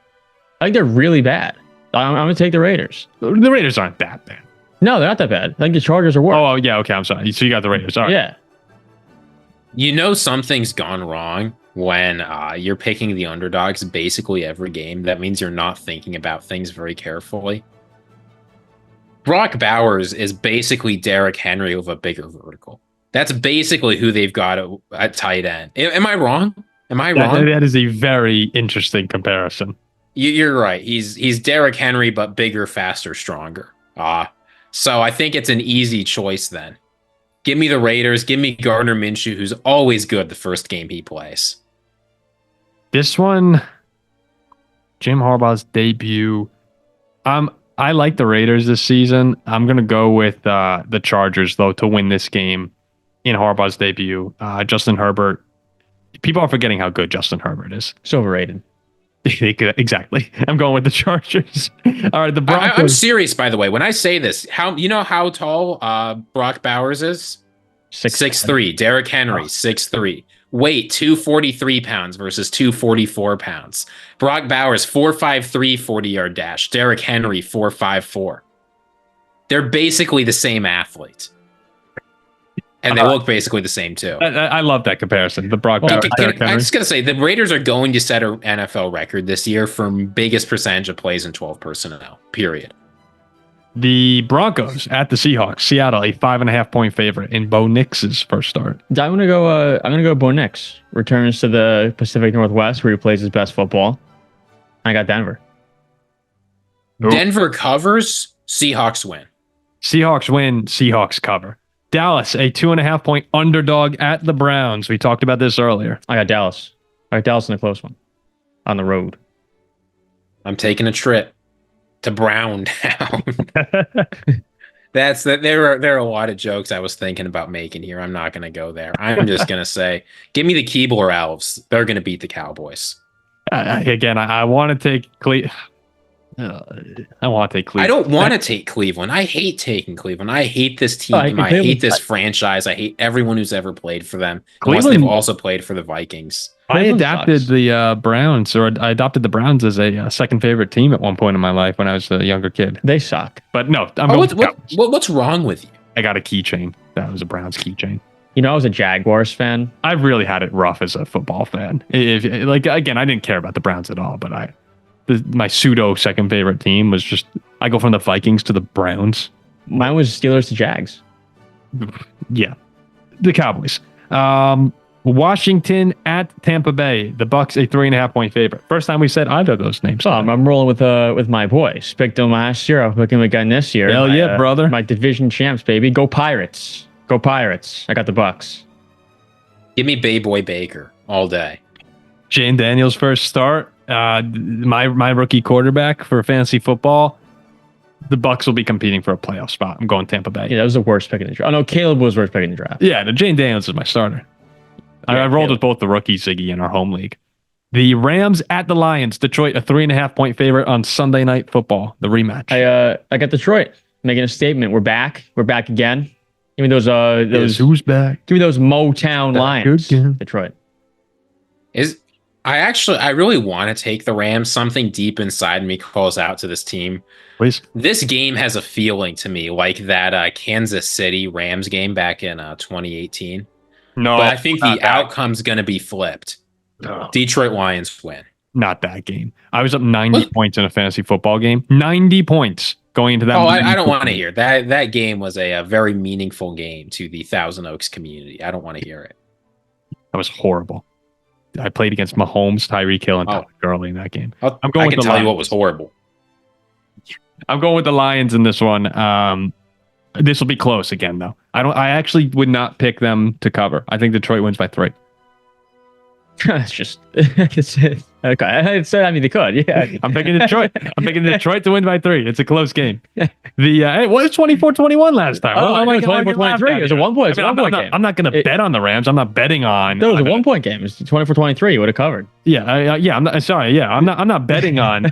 I think they're really bad. I'm going to take the Raiders. The Raiders aren't that bad. No, they're not that bad. I think the Chargers are worse. Oh, yeah, okay, I'm sorry. So you got the Raiders. All right. Yeah. You know something's gone wrong when you're picking the underdogs basically every game. That means you're not thinking about things very carefully. Brock Bowers is basically Derrick Henry with a bigger vertical. That's basically who they've got at tight end. Am I wrong? Am I wrong? That is a very interesting comparison. You're right. He's Derrick Henry, but bigger, faster, stronger. So I think it's an easy choice then. Give me the Raiders. Give me Gardner Minshew, who's always good the first game he plays. This one, Jim Harbaugh's debut. I like the Raiders this season. I'm going to go with the Chargers, though, to win this game in Harbaugh's debut. Justin Herbert. People are forgetting how good Justin Herbert is. So overrated. Exactly. I'm going with the Chargers. All right, the Broncos. I'm serious, by the way. When I say this, how tall Brock Bowers is? 6'3". Derrick Henry, 6'3". Weight, 243 pounds versus 244 pounds. Brock Bowers, 4'5'3", 40-yard dash. Derrick Henry, 4'5'4". They're basically the same athlete. And they look basically the same, too. I love that comparison. The Brock Bowers, Derrick Henry. I'm just going to say, the Raiders are going to set an NFL record this year for biggest percentage of plays in 12 personnel, period. The Broncos at the Seahawks. Seattle, a 5.5-point favorite in Bo Nix's first start. I'm gonna go Bo Nix. Returns to the Pacific Northwest where he plays his best football. I got Denver. Denver covers, Seahawks win. Seahawks win, Seahawks cover. Dallas, a 2.5-point underdog at the Browns. We talked about this earlier. I got Dallas. I got Dallas in a close one. On the road. I'm taking a trip to Brown Town. There are a lot of jokes I was thinking about making here. I'm not going to go there. I'm just going to say, give me the Keebler Elves. They're going to beat the Cowboys. Again, I want to take Cleveland. I want to take Cleveland. I don't want to take Cleveland. I hate taking Cleveland. I hate this team. I hate this franchise. I hate everyone who's ever played for them. Unless they've also played for the Vikings. I adopted the Browns, or I adopted the Browns as a second favorite team at one point in my life when I was a younger kid. They suck. But no, what's wrong with you? I got a keychain. That was a Browns keychain. You know, I was a Jaguars fan. I really had it rough as a football fan. Again, I didn't care about the Browns at all, but my pseudo second favorite team was just, I go from the Vikings to the Browns. Mine was Steelers to Jags. Yeah. The Cowboys. Washington at Tampa Bay. The Bucks, a 3.5-point favorite. First time we said either of those names. I'm rolling with my boys. Picked them last year. I'm picking them again this year. Hell yeah, brother. My division champs, baby. Go Pirates. Go Pirates. I got the Bucks. Give me Bay Boy Baker all day. Jane Daniels' first start. My rookie quarterback for fantasy football. The Bucks will be competing for a playoff spot. I'm going Tampa Bay. Yeah, that was the worst pick in the draft. Oh no, Caleb was worst pick in the draft. Yeah, Jane Daniels is my starter. I rolled with both the rookies, Ziggy, in our home league. The Rams at the Lions. Detroit, a 3.5-point favorite on Sunday Night Football. The rematch. I got Detroit making a statement. We're back. We're back again. Give me those. Who's back? Give me those Motown Lions. Detroit. I really want to take the Rams. Something deep inside me calls out to this team. Please. This game has a feeling to me like that Kansas City Rams game back in 2018. No, but I think the outcome's going to be flipped. No. Detroit Lions win. Not that game. I was up 90 points in a fantasy football game. 90 points going into that. Oh, I don't want to hear that. That game was a very meaningful game to the Thousand Oaks community. I don't want to hear it. That was horrible. I played against Mahomes, Tyreek Hill, and Todd Gurley in that game. I can tell you what was horrible. I'm going with the Lions in this one. This will be close again, though. I actually would not pick them to cover. I think Detroit wins by 3. That's just okay. I mean, they could. Yeah, I'm picking Detroit. I'm picking Detroit to win by 3. It's a close game. It was 24-21 last time. Oh, 24-23. It was a 1-point. game. I'm not going to bet on the Rams. I'm not betting on. No, it was a 1-point game. It's 24-23. You would have covered. Yeah. I'm not sorry. Yeah, I'm not betting on.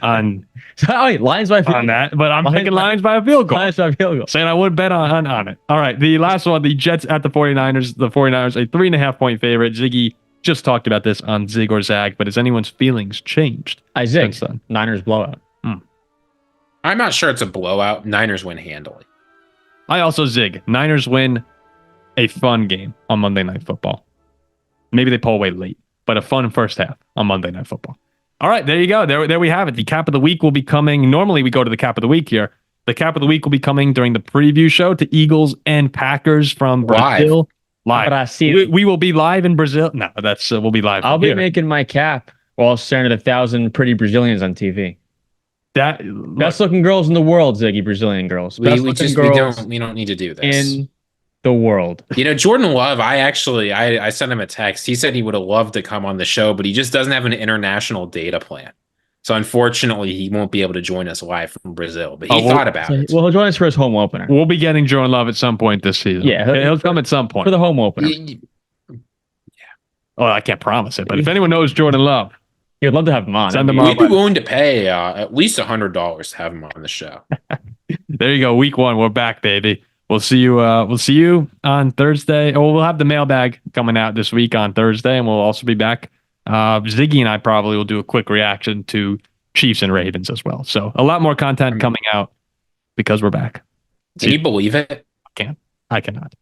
Lions by field on that, but I'm picking Lions by a field goal. Lions by field goal. Saying I would bet on it. All right. The last one, the Jets at the 49ers. The 49ers, a 3.5-point favorite. Ziggy just talked about this on Zig or Zag, but has anyone's feelings changed? I zig. Niners blowout. I'm not sure it's a blowout. Niners win handily. I also zig. Niners win a fun game on Monday Night Football. Maybe they pull away late, but a fun first half on Monday Night Football. All right, there you go. There we have it. The cap of the week will be coming. Normally we go to the cap of the week here. The cap of the week will be coming during the preview show to Eagles and Packers from Brazil. Live. We will be live in Brazil. No, we'll be live. I'll be making my cap while staring at 1,000 pretty Brazilians on TV. Best looking girls in the world, Ziggy, Brazilian girls. We don't need to do this. In the world. Jordan Love, I sent him a text. He said he would have loved to come on the show, but he just doesn't have an international data plan. So unfortunately, he won't be able to join us live from Brazil, but he thought about it. Well, he'll join us for his home opener. We'll be getting Jordan Love at some point this season. Yeah. He'll come at some point. For the home opener. Yeah. Oh, I can't promise it, but if anyone knows Jordan Love, you'd love to have him on. We'd be willing to pay at least $100 to have him on the show. There you go. Week 1, we're back, baby. We'll see you. We'll see you on Thursday. We'll have the mailbag coming out this week on Thursday, and we'll also be back. Ziggy and I probably will do a quick reaction to Chiefs and Ravens as well. So a lot more content coming out because we're back. Can you believe it? I cannot.